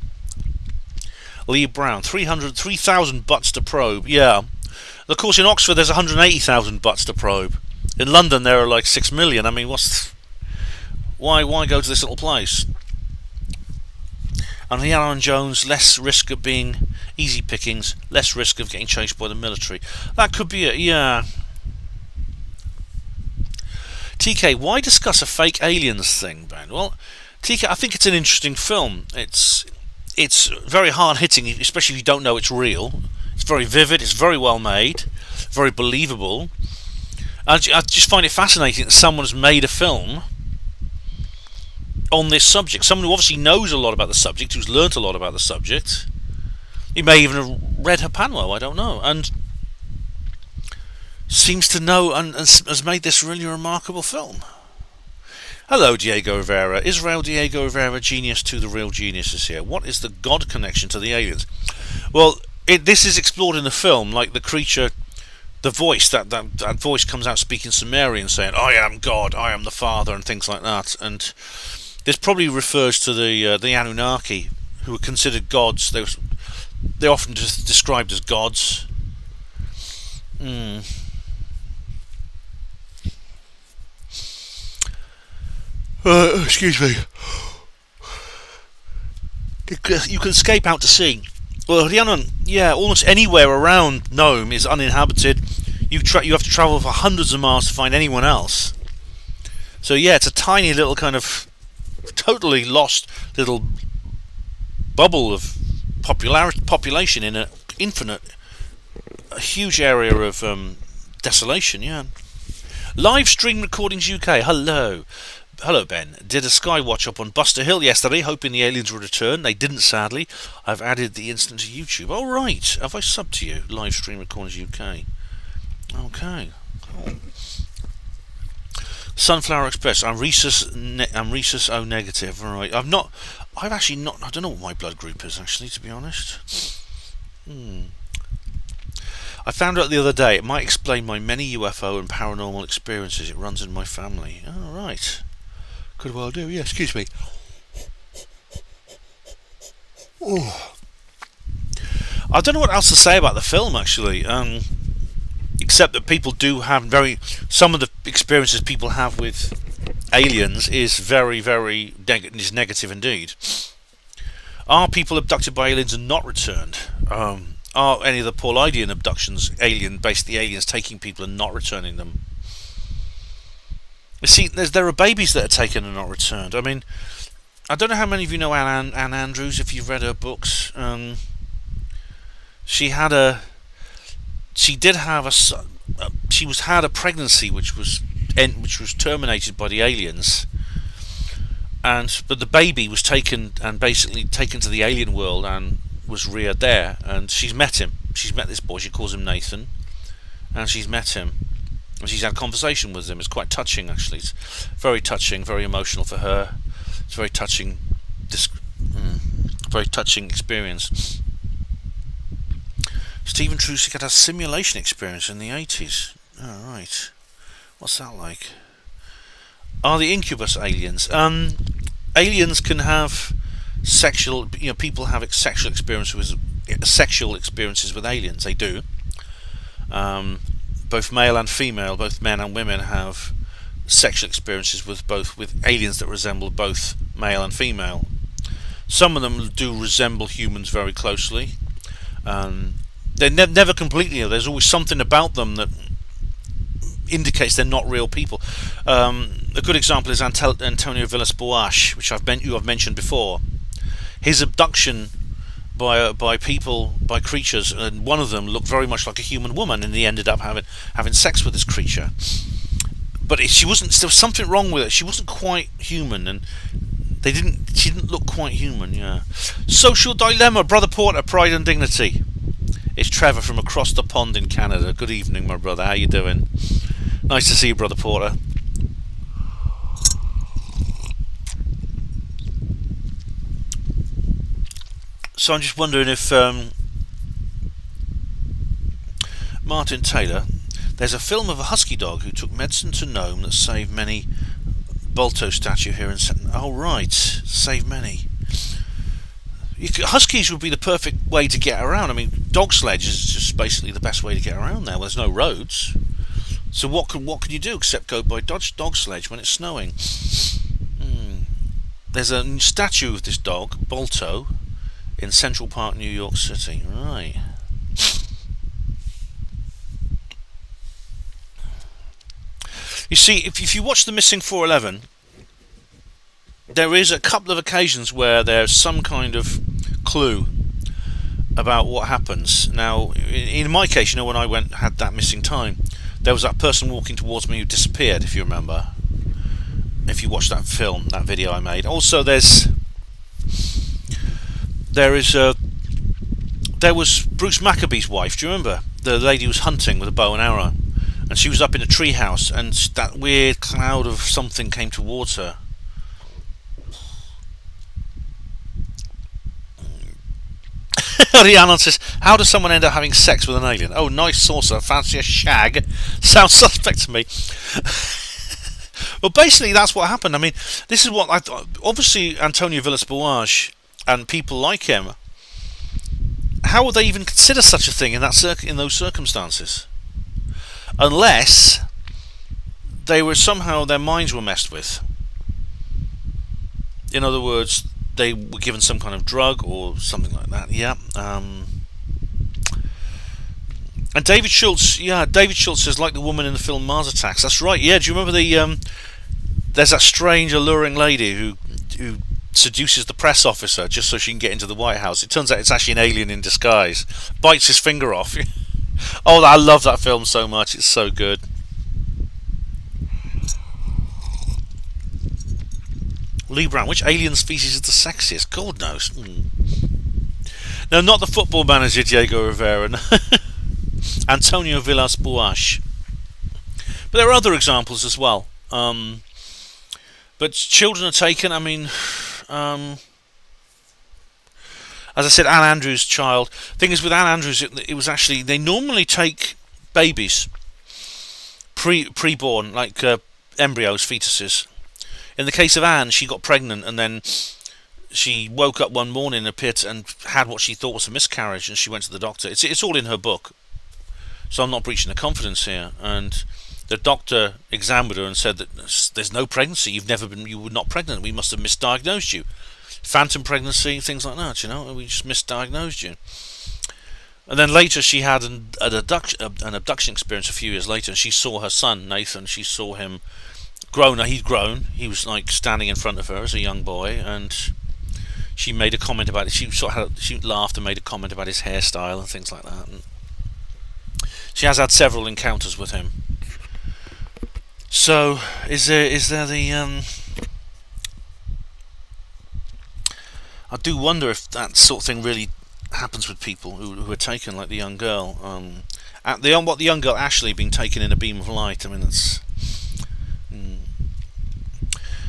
Lee Brown, 3,000 butts to probe. Yeah, of course in Oxford there's 180,000 butts to probe. In London there are like 6 million. I mean, why go to this little place? And the Alan Jones, less risk of being easy pickings, less risk of getting chased by the military. That could be it, yeah. TK, why discuss a fake aliens thing, Ben? Well, TK, I think it's an interesting film. It's very hard hitting, especially if you don't know it's real. It's very vivid, it's very well made, very believable. I just find it fascinating that someone's made a film on this subject. Someone who obviously knows a lot about the subject, who's learnt a lot about the subject. He may even have read Hapanwo, I don't know, and seems to know and has made this really remarkable film. Hello, Diego Rivera. Israel Diego Rivera, genius to the real geniuses here. What is the God connection to the aliens? Well, this is explored in the film, like the creature, the voice, that voice comes out speaking Sumerian, saying, I am God, I am the Father, and things like that. And this probably refers to the Anunnaki, who were considered gods. They're often just described as gods. Excuse me. You can escape out to sea. Well, almost anywhere around Nome is uninhabited. You have to travel for hundreds of miles to find anyone else. So yeah, it's a tiny little kind of totally lost little bubble of population in a huge area of desolation. Yeah. Livestream Recordings UK. Hello, Ben. Did a skywatch up on Buster Hill yesterday, hoping the aliens would return. They didn't, sadly. I've added the incident to YouTube. Oh, right. Have I subbed to you? Livestream Recordings UK. Okay. Cool. Sunflower Express. I'm Rhesus O negative. All right. I don't know what my blood group is, actually, to be honest. I found out the other day. It might explain my many UFO and paranormal experiences. It runs in my family. Oh, right. Could well do. Yeah, excuse me. Oh. I don't know what else to say about the film, actually. Except that people do have some of the experiences people have with aliens is very, very negative indeed. Are people abducted by aliens and not returned? Are any of the Paulidian abductions basically aliens taking people and not returning them? You see, there are babies that are taken and not returned. I mean, I don't know how many of you know Anne Andrews, if you've read her books. She had a pregnancy which was terminated by the aliens, but the baby was taken to the alien world and was reared there, and she's met him. She's met this boy. She calls him Nathan, and she's met him, and she's had a conversation with him. It's quite touching, actually. It's very touching, very emotional for her. It's very touching, very touching experience. Stephen Trusick had a simulation experience in the 80s. Oh, right. What's that like? Are the incubus aliens? Aliens can have people have sexual experiences with aliens. They do. Both male and female, both men and women have sexual experiences with aliens that resemble both male and female. Some of them do resemble humans very closely. They're never completely. There's always something about them that indicates they're not real people. A good example is Antonio Villas-Boas, which I've mentioned before. His abduction by creatures, and one of them looked very much like a human woman, and he ended up having sex with this creature. But there was something wrong with it. She wasn't quite human, and she didn't look quite human. Yeah. Social dilemma, Brother Porter, Pride and Dignity. It's Trevor from across the pond in Canada. Good evening, my brother. How you doing? Nice to see you, Brother Porter. So I'm just wondering if Martin Taylor, there's a film of a husky dog who took medicine to Nome that saved many. Balto statue here in oh right, saved many. Huskies would be the perfect way to get around. I mean, dog sledge is just basically the best way to get around there. Well, there's no roads, so what can you do except go by dog sledge when it's snowing? There's a statue of this dog, Balto. in Central Park, New York City. Right. You see, if you watch The Missing 411, there is a couple of occasions where there's some kind of clue about what happens. Now, in my case, you know, when I had that missing time, there was that person walking towards me who disappeared, if you remember. If you watch that film, that video I made. Also, there was Bruce Maccabee's wife. Do you remember? The lady who was hunting with a bow and arrow, and she was up in a treehouse, and that weird cloud of something came towards her. Rhiannon says, how does someone end up having sex with an alien? Oh, nice saucer, fancy a shag. Sounds suspect to me. Well, basically, that's what happened. I mean, this is what I thought. Obviously, Antonio Villas-Boas and people like him, how would they even consider such a thing in those circumstances? Unless they were somehow, their minds were messed with. In other words, they were given some kind of drug or something like that. Yeah. And David Schultz says, like the woman in the film Mars Attacks. That's right. Yeah. Do you remember there's that strange, alluring lady who seduces the press officer just so she can get into the White House? It turns out it's actually an alien in disguise. Bites his finger off. Oh, I love that film so much. It's so good. Lee Brown, which alien species is the sexiest? God knows. No, not the football manager Diego Rivera. Antonio Villas-Boas. But there are other examples as well. But children are taken. I mean, as I said, Anne Andrews' child. Thing is, with Anne Andrews, it was actually, they normally take babies pre-born, like embryos, fetuses. In the case of Anne, she got pregnant and then she woke up one morning in a pit and had what she thought was a miscarriage, and she went to the doctor. It's all in her book, so I'm not breaching the confidence here. And the doctor examined her and said that there's no pregnancy. You were not pregnant. We must have misdiagnosed you. Phantom pregnancy, things like that. You know, we just misdiagnosed you. And then later she had an abduction experience a few years later, and she saw her son Nathan. She saw him grown. He'd grown. He was like standing in front of her as a young boy, and she made a comment about it. She laughed and made a comment about his hairstyle and things like that. And she has had several encounters with him. So, is there the I do wonder if that sort of thing really happens with people who are taken, like the young girl. What the young girl Ashley being taken in a beam of light. I mean, that's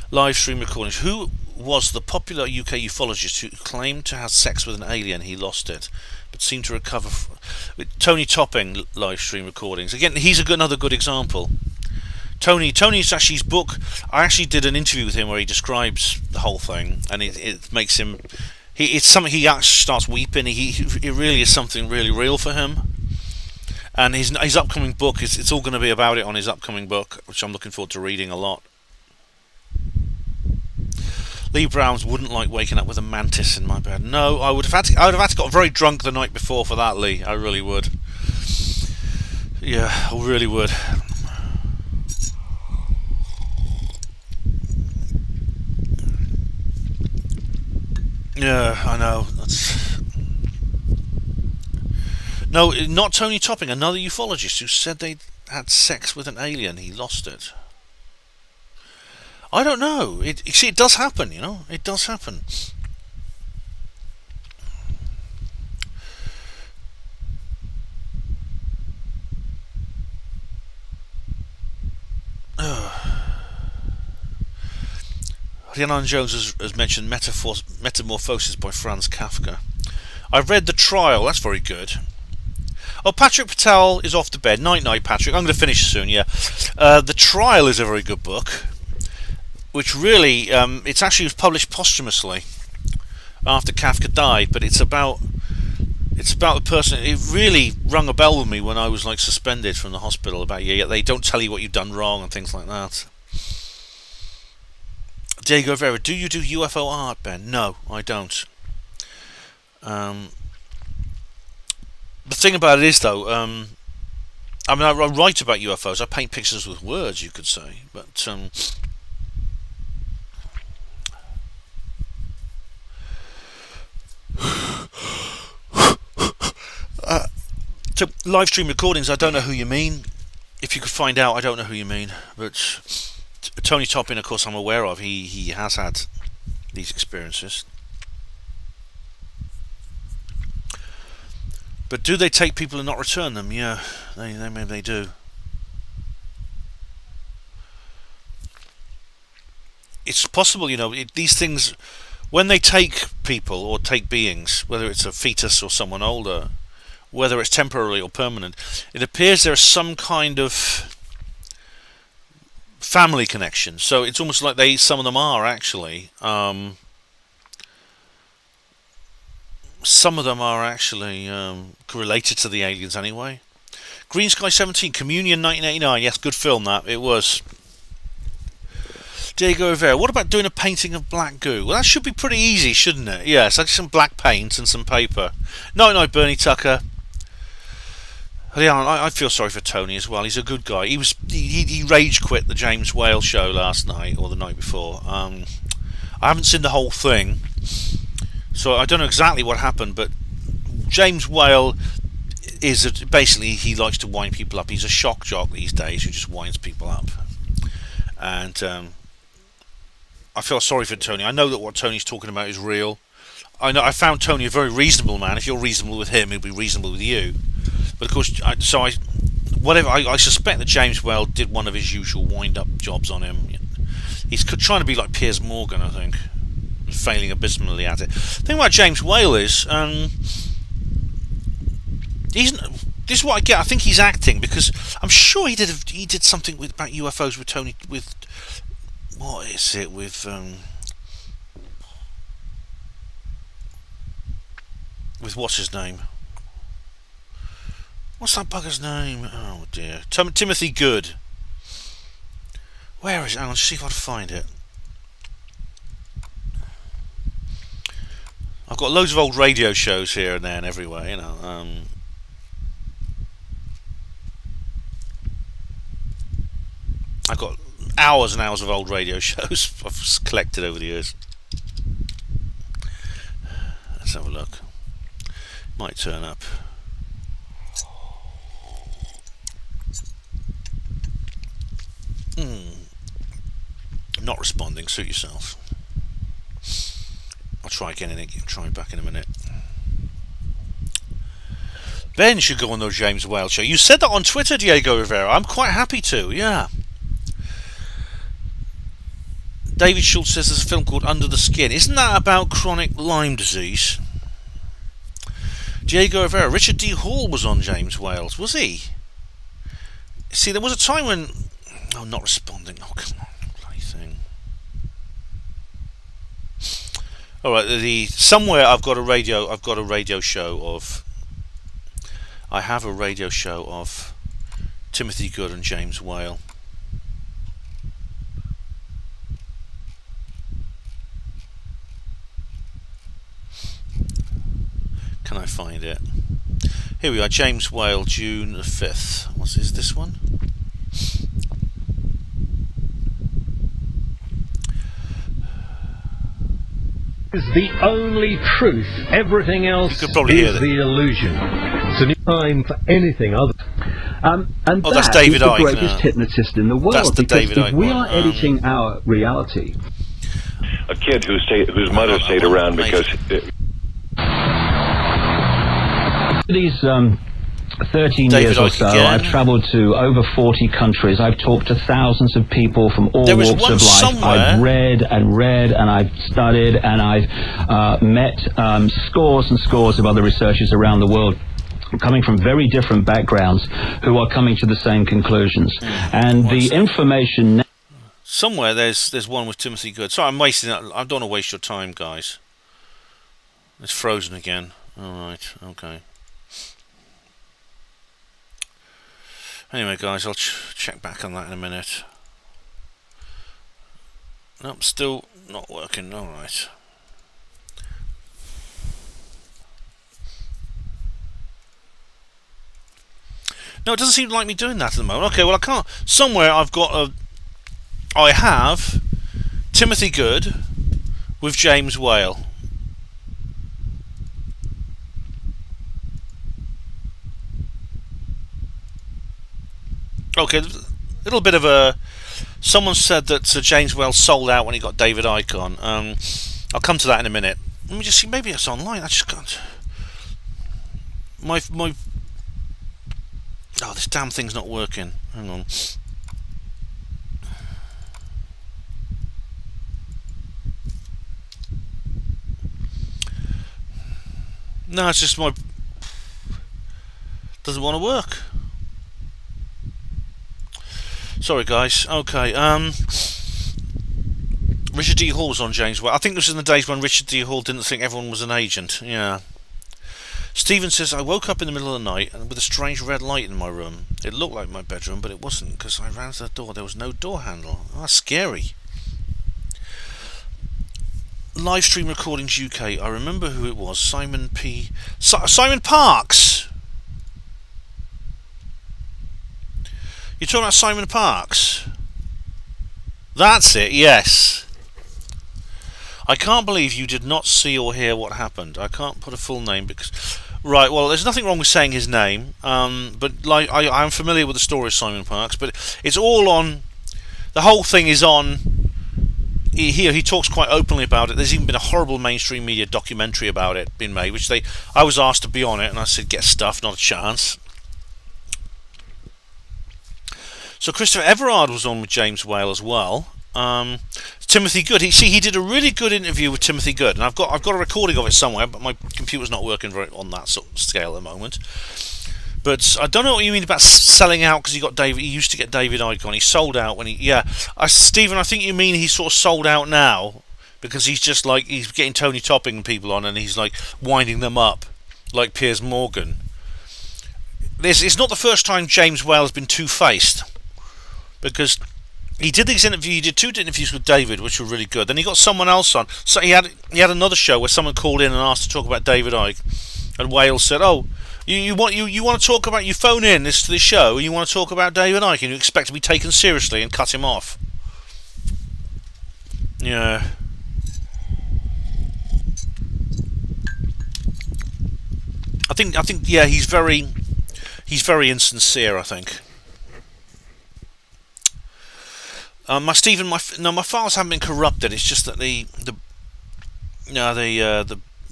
live stream recordings. Who was the popular UK ufologist who claimed to have sex with an alien? He lost it, but seemed to recover. Tony Topping live stream recordings. Again, he's another good example. Tony's actually, his book, I actually did an interview with him where he describes the whole thing, and it makes him, it's something, he actually starts weeping. It really is something really real for him. And his upcoming book, it's all going to be about it on his upcoming book, which I'm looking forward to reading a lot. Lee Browns wouldn't like waking up with a mantis in my bed. No, I would have had to got very drunk the night before for that, Lee. I really would. Yeah, I really would. Yeah, I know. No, not Tony Topping. Another ufologist who said they had sex with an alien. He lost it. I don't know. You see, it does happen, you know. It does happen. Rhiannon Jones has mentioned Metamorphosis by Franz Kafka. I've read The Trial. That's very good. Oh, Patrick Patel is off to bed. Night, Patrick. I'm going to finish soon, yeah. The Trial is a very good book, which really, it's actually published posthumously after Kafka died, but it's about the person. It really rung a bell with me when I was like suspended from the hospital about a year. They don't tell you what you've done wrong and things like that. Diego Vera, do you do UFO art, Ben? No, I don't. The thing about it is, though, I mean, I write about UFOs. I paint pictures with words, you could say, but to live stream recordings, I don't know who you mean. If you could find out, I don't know who you mean. But Tony Toppin, of course, I'm aware of. He has had these experiences. But do they take people and not return them? Yeah, maybe they do. It's possible, these things, when they take people or take beings, whether it's a fetus or someone older, whether it's temporary or permanent, it appears there's some kind of family connection. So it's almost like some of them are actually, some of them are actually related to the aliens anyway. Green Sky 17, Communion 1989. Yes, good film that. It was. Diego Rivera, what about doing a painting of black goo? Well, that should be pretty easy, shouldn't it? Yes, like some black paint and some paper. No, Bernie Tucker. Yeah, I feel sorry for Tony as well. He's a good guy. He rage quit the James Whale show last night or the night before. I haven't seen the whole thing, so I don't know exactly what happened. But James Whale is basically, he likes to wind people up. He's a shock jock these days who just winds people up. And I feel sorry for Tony. I know that what Tony's talking about is real. I found Tony a very reasonable man. If you're reasonable with him, he'll be reasonable with you. But of course, I suspect that James Whale did one of his usual wind-up jobs on him. He's trying to be like Piers Morgan, I think, failing abysmally at it. The thing about James Whale is, this is what I get. I think he's acting, because I'm sure he did something about UFOs with Tony. With what is it? With what's his name? What's that bugger's name? Oh dear. Timothy Good. Where is it? Hang on, see if I can find it. I've got loads of old radio shows here and there and everywhere, I've got hours and hours of old radio shows I've collected over the years. Let's have a look. Might turn up. Not responding. Suit yourself. I'll try again and try back in a minute. Ben should go on the James Whale show. You said that on Twitter, Diego Rivera. I'm quite happy to. Yeah. David Schultz says there's a film called Under the Skin. Isn't that about chronic Lyme disease? Diego Rivera. Richard D. Hall was on James Whale's. Was he? See, there was a time when... Oh, not responding. Oh, come on. Bloody thing. Alright, somewhere I've got a radio show of... I have a radio show of Timothy Good and James Whale. Can I find it? Here we are, James Whale, June the 5th. Is this one? Is the only truth. Everything else is the illusion. It's a new time for anything other. And that's David the Icke, greatest hypnotist in the world. That's the because David if Icke we one. are editing our reality. A kid whose mother stayed around because... These 13 David years or Icke so, again. I've travelled to over 40 countries. I've talked to thousands of people from all There is walks one of life. somewhere. I've read and I've studied and I've met scores and scores of other researchers around the world, coming from very different backgrounds, who are coming to the same conclusions. And the information... Somewhere there's one with Timothy Good. Sorry, I'm wasting that. I don't want to waste your time, guys. It's frozen again. Alright, okay. Anyway, guys, I'll check back on that in a minute. Nope, still not working. Alright. No, it doesn't seem like me doing that at the moment. Okay, well I can't. Somewhere I have Timothy Good with James Whale. Okay, a little bit of a. Someone said that James Whale sold out when he got David Icke on. I'll come to that in a minute. Let me just see. Maybe it's online. I just can't. My. Oh, this damn thing's not working. Hang on. No, it's just my. Doesn't want to work. Sorry, guys. Okay. Richard D. Hall was on James Whale. I think this was in the days when Richard D. Hall didn't think everyone was an agent. Yeah. Stephen says, I woke up in the middle of the night with a strange red light in my room. It looked like my bedroom, but it wasn't because I ran to the door. There was no door handle. Oh, that's scary. Livestream Recordings UK. I remember who it was. Simon Parks. You're talking about Simon Parks? That's it, yes. I can't believe you did not see or hear what happened. I can't put a full name because... Right, well, there's nothing wrong with saying his name, but like I'm familiar with the story of Simon Parks, but it's all on... The whole thing is on... He talks quite openly about it. There's even been a horrible mainstream media documentary about it being made, which I was asked to be on it, and I said, get stuff, not a chance. So Christopher Everard was on with James Whale as well. Timothy Good. He did a really good interview with Timothy Good, and I've got a recording of it somewhere, but my computer's not working very on that sort of scale at the moment. But I don't know what you mean about selling out because he used to get David Icke on. He sold out when Stephen, I think you mean he's sort of sold out now because he's just like he's getting Tony Topping and people on, and he's like winding them up like Piers Morgan. It's not the first time James Whale has been two-faced. Because he did these interviews, he did 2 interviews with David, which were really good. Then he got someone else on. So he had another show where someone called in and asked to talk about David Icke, and Whale said, "Oh, you want to talk about? You phone in this to this show, and you want to talk about David Icke, and you expect to be taken seriously," and cut him off. Yeah. I think yeah, he's very insincere, I think. My files haven't been corrupted. It's just that the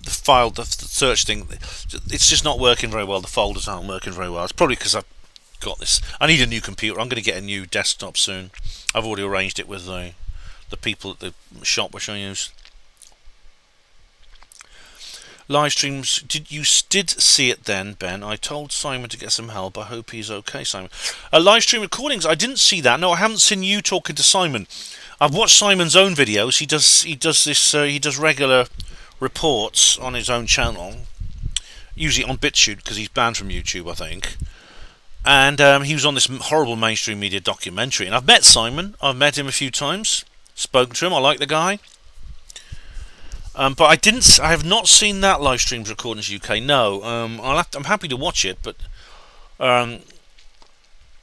file, the search thing, it's just not working very well. The folders aren't working very well. It's probably because I've got this. I need a new computer. I'm going to get a new desktop soon. I've already arranged it with the people at the shop which I use. Live streams. You did see it then, Ben. I told Simon to get some help. I hope he's okay, Simon. Live stream recordings. I didn't see that. No, I haven't seen you talking to Simon. I've watched Simon's own videos. He does regular reports on his own channel, usually on BitChute because he's banned from YouTube, I think. And he was on this horrible mainstream media documentary. And I've met Simon. I've met him a few times. Spoken to him. I like the guy. But I have not seen that live streams Recordings UK. No, I'm happy to watch it, but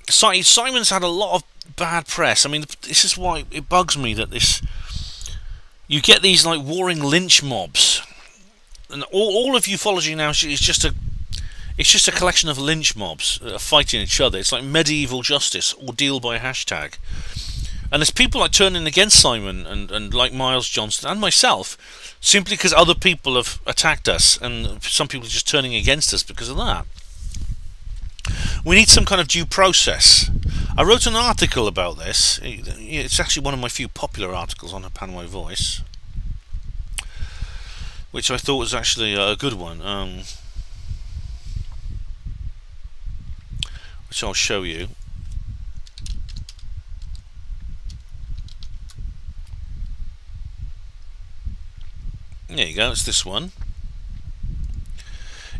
Simon's had a lot of bad press. I mean, this is why it bugs me that you get these like warring lynch mobs, and all of ufology now is just a collection of lynch mobs fighting each other. It's like medieval justice, ordeal by hashtag. And there's people like turning against Simon and like Miles Johnston and myself simply because other people have attacked us, and some people are just turning against us because of that. We need some kind of due process. I wrote an article about this. It's actually one of my few popular articles on Hapanway Voice, which I thought was actually a good one, which I'll show you. There you go, it's this one.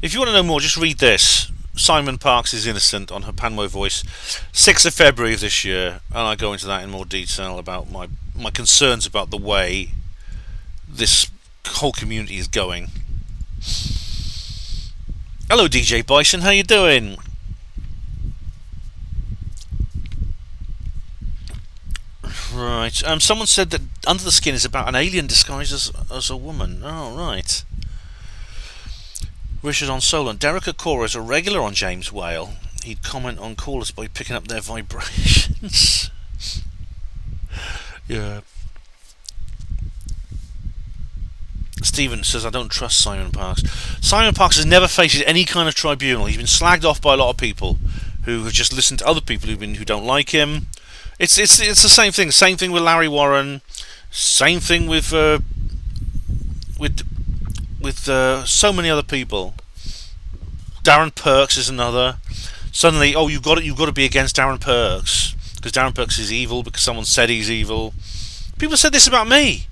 If you want to know more, just read this. Simon Parks is innocent on Hapanway Voice, 6th of February of this year, and I go into that in more detail about my concerns about the way this whole community is going. Hello DJ Bison, how you doing? Right. Someone said that Under the Skin is about an alien disguised as a woman. Oh, right. Richard on Solon. Derek Acora is a regular on James Whale. He'd comment on callers by picking up their vibrations. Yeah. Stephen says, I don't trust Simon Parkes. Simon Parkes has never faced any kind of tribunal. He's been slagged off by a lot of people who have just listened to other people who don't like him. It's the same thing. Same thing with Larry Warren. Same thing with so many other people. Darren Perks is another. Suddenly, you've got to be against Darren Perks because Darren Perks is evil because someone said he's evil. People said this about me.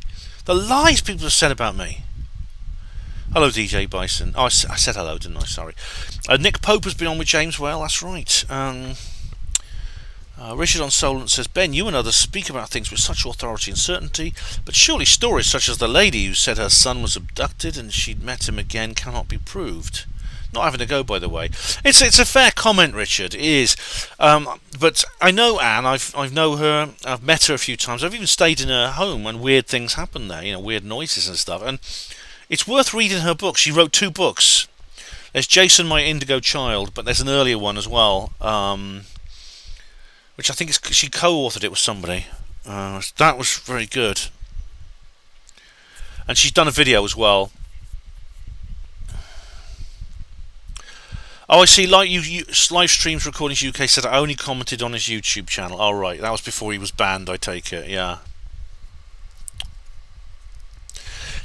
The lies people have said about me. Hello, DJ Bison. Oh, I said hello, didn't I? Sorry. Nick Pope has been on with James Whale. That's right. Richard on Solent says, Ben, you and others speak about things with such authority and certainty, but surely stories such as the lady who said her son was abducted and she'd met him again cannot be proved. Not having a go, by the way. It's a fair comment, Richard. It is. But I know Anne. I've known her. I've met her a few times. I've even stayed in her home when weird things happen there. You know, weird noises and stuff. And it's worth reading her book. She wrote 2 books. There's Jason, My Indigo Child, but there's an earlier one as well, which I think she co-authored it with somebody. That was very good. And she's done a video as well. Oh, I see. Like you live streams recordings UK said I only commented on his YouTube channel. Oh, right, that was before he was banned. I take it. Yeah.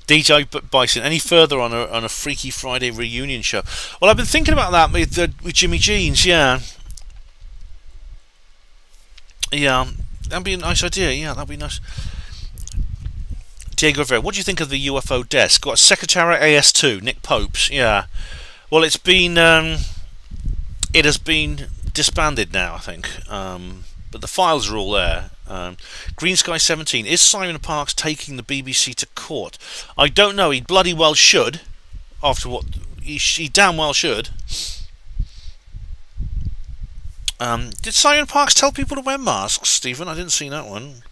DJ Bison. Any further on a Freaky Friday reunion show? Well, I've been thinking about that with Jimmy Jeans. Yeah. Yeah, that'd be a nice idea. Yeah, that'd be nice. Diego Rivera, what do you think of the UFO desk? Got a Secretary AS2, Nick Popes. Yeah. Well, it has been disbanded now, I think. But the files are all there. Green Sky 17. Is Simon Parkes taking the BBC to court? I don't know. He bloody well should. After what he damn well should. Did Simon Parkes tell people to wear masks, Stephen? I didn't see that one.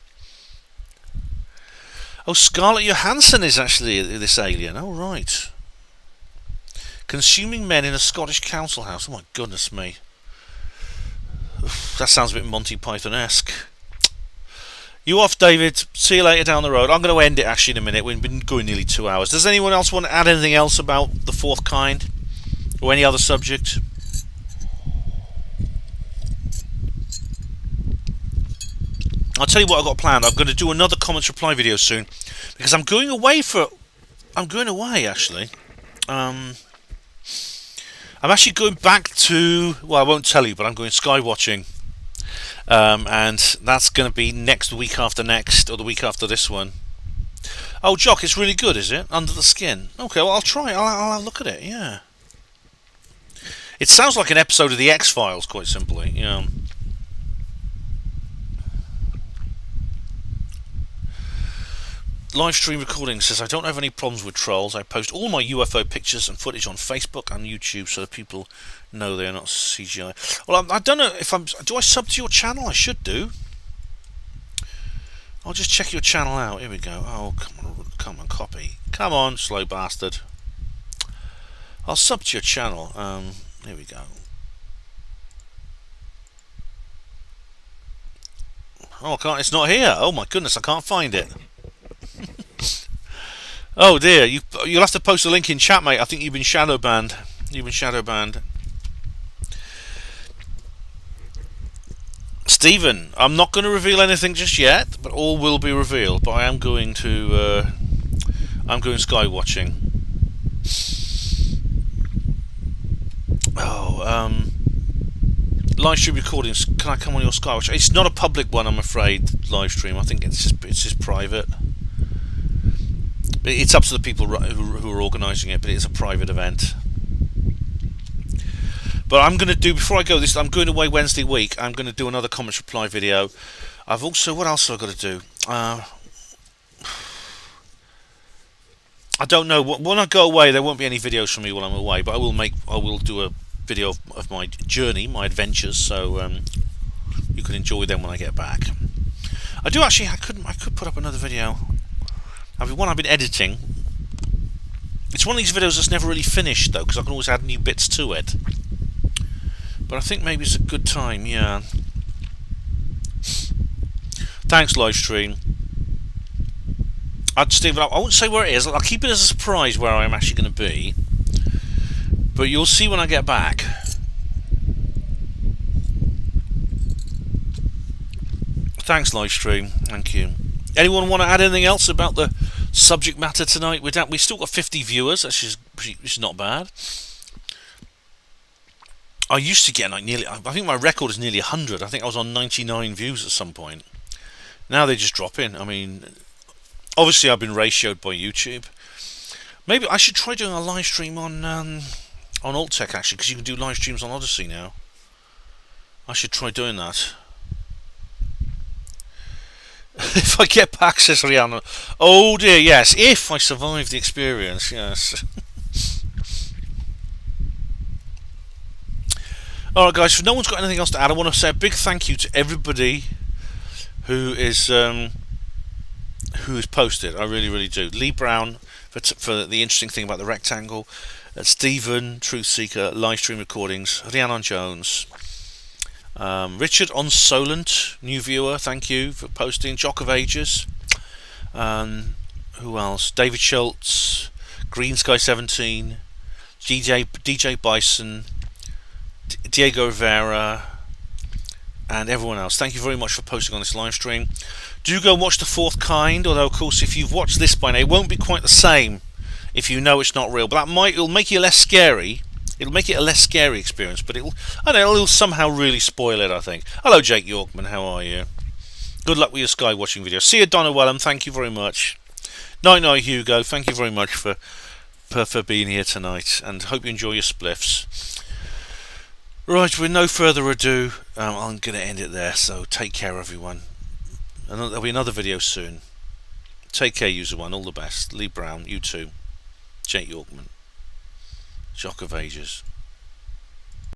Oh, Scarlett Johansson is actually this alien. Oh, right. Consuming men in a Scottish council house. Oh, my goodness me. That sounds a bit Monty Python-esque. You off, David. See you later down the road. I'm going to end it actually in a minute. We've been going nearly 2 hours. Does anyone else want to add anything else about the fourth kind? Or any other subject? I'll tell you what I've got planned. I'm going to do another comments reply video soon because I'm going away actually. I'm actually going back to, well, I won't tell you, but I'm going sky watching, and that's going to be next week after next, or the week after this one. Oh, Jock, it's really good, is it? Under the Skin. Okay, well, I'll try it. I'll have a look at it. Yeah. It sounds like an episode of the X-Files, quite simply. You know. Live stream recording says I don't have any problems with trolls. I post all my UFO pictures and footage on Facebook and YouTube so that people know they are not CGI. Well, I don't know if do I sub to your channel? I should do. I'll just check your channel out. Here we go. Oh, come on, copy. Come on, slow bastard. I'll sub to your channel. Here we go. Oh, it's not here. Oh my goodness, I can't find it. Oh dear, you'll have to post a link in chat, mate. I think you've been shadow banned. Stephen, I'm not going to reveal anything just yet, but all will be revealed. But I am going to, I'm going sky watching. Oh, live stream recordings. Can I come on your sky watch? It's not a public one, I'm afraid. Live stream. I think it's just private. It's up to the people who are organising it, but it's a private event. But I'm going to do, before I go, I'm going away Wednesday week. I'm going to do another comments reply video. I've also, what else have I got to do? I don't know. When I go away, there won't be any videos from me while I'm away, but I will do a video of my journey, my adventures, so you can enjoy them when I get back. I do actually. I could put up another video. I mean, one I've been editing. It's one of these videos that's never really finished though, because I can always add new bits to it. But I think maybe it's a good time. Yeah. Thanks, Livestream. Stephen, I won't say where it is. I'll keep it as a surprise where I'm actually going to be. But you'll see when I get back. Thanks, Livestream. Thank you. Anyone want to add anything else about the subject matter tonight? We still got 50 viewers. Which is not bad. I used to get like nearly. I think my record is nearly 100. I think I was on 99 views at some point. Now they just drop in. I mean, obviously I've been ratioed by YouTube. Maybe I should try doing a live stream on Alt-Tech actually, because you can do live streams on Odyssey now. I should try doing that. If I get back, says Rihanna. Oh dear, yes. If I survive the experience, yes. Alright guys, if no one's got anything else to add, I want to say a big thank you to everybody who is posted. I really, really do. Lee Brown for the interesting thing about the rectangle. Stephen, Truth Seeker, Livestream Recordings, Rhiannon Jones, Richard on Solent, new viewer, thank you for posting. Jock of Ages, who else? David Schultz, Green Sky 17, DJ Bison, Diego Rivera, and everyone else. Thank you very much for posting on this live stream. Do go watch The Fourth Kind, although of course if you've watched this by now it won't be quite the same if you know it's not real, but it'll make you less scary. It'll make it a less scary experience, but it'll somehow really spoil it, I think. Hello Jake Yorkman, how are you? Good luck with your sky watching video. See you, Donna Wellham, thank you very much. Night Hugo, thank you very much for being here tonight, and hope you enjoy your spliffs. Right, with no further ado, I'm going to end it there, so take care everyone. And there'll be another video soon. Take care, user one, all the best. Lee Brown, you too. Jake Yorkman. Shock of Ages.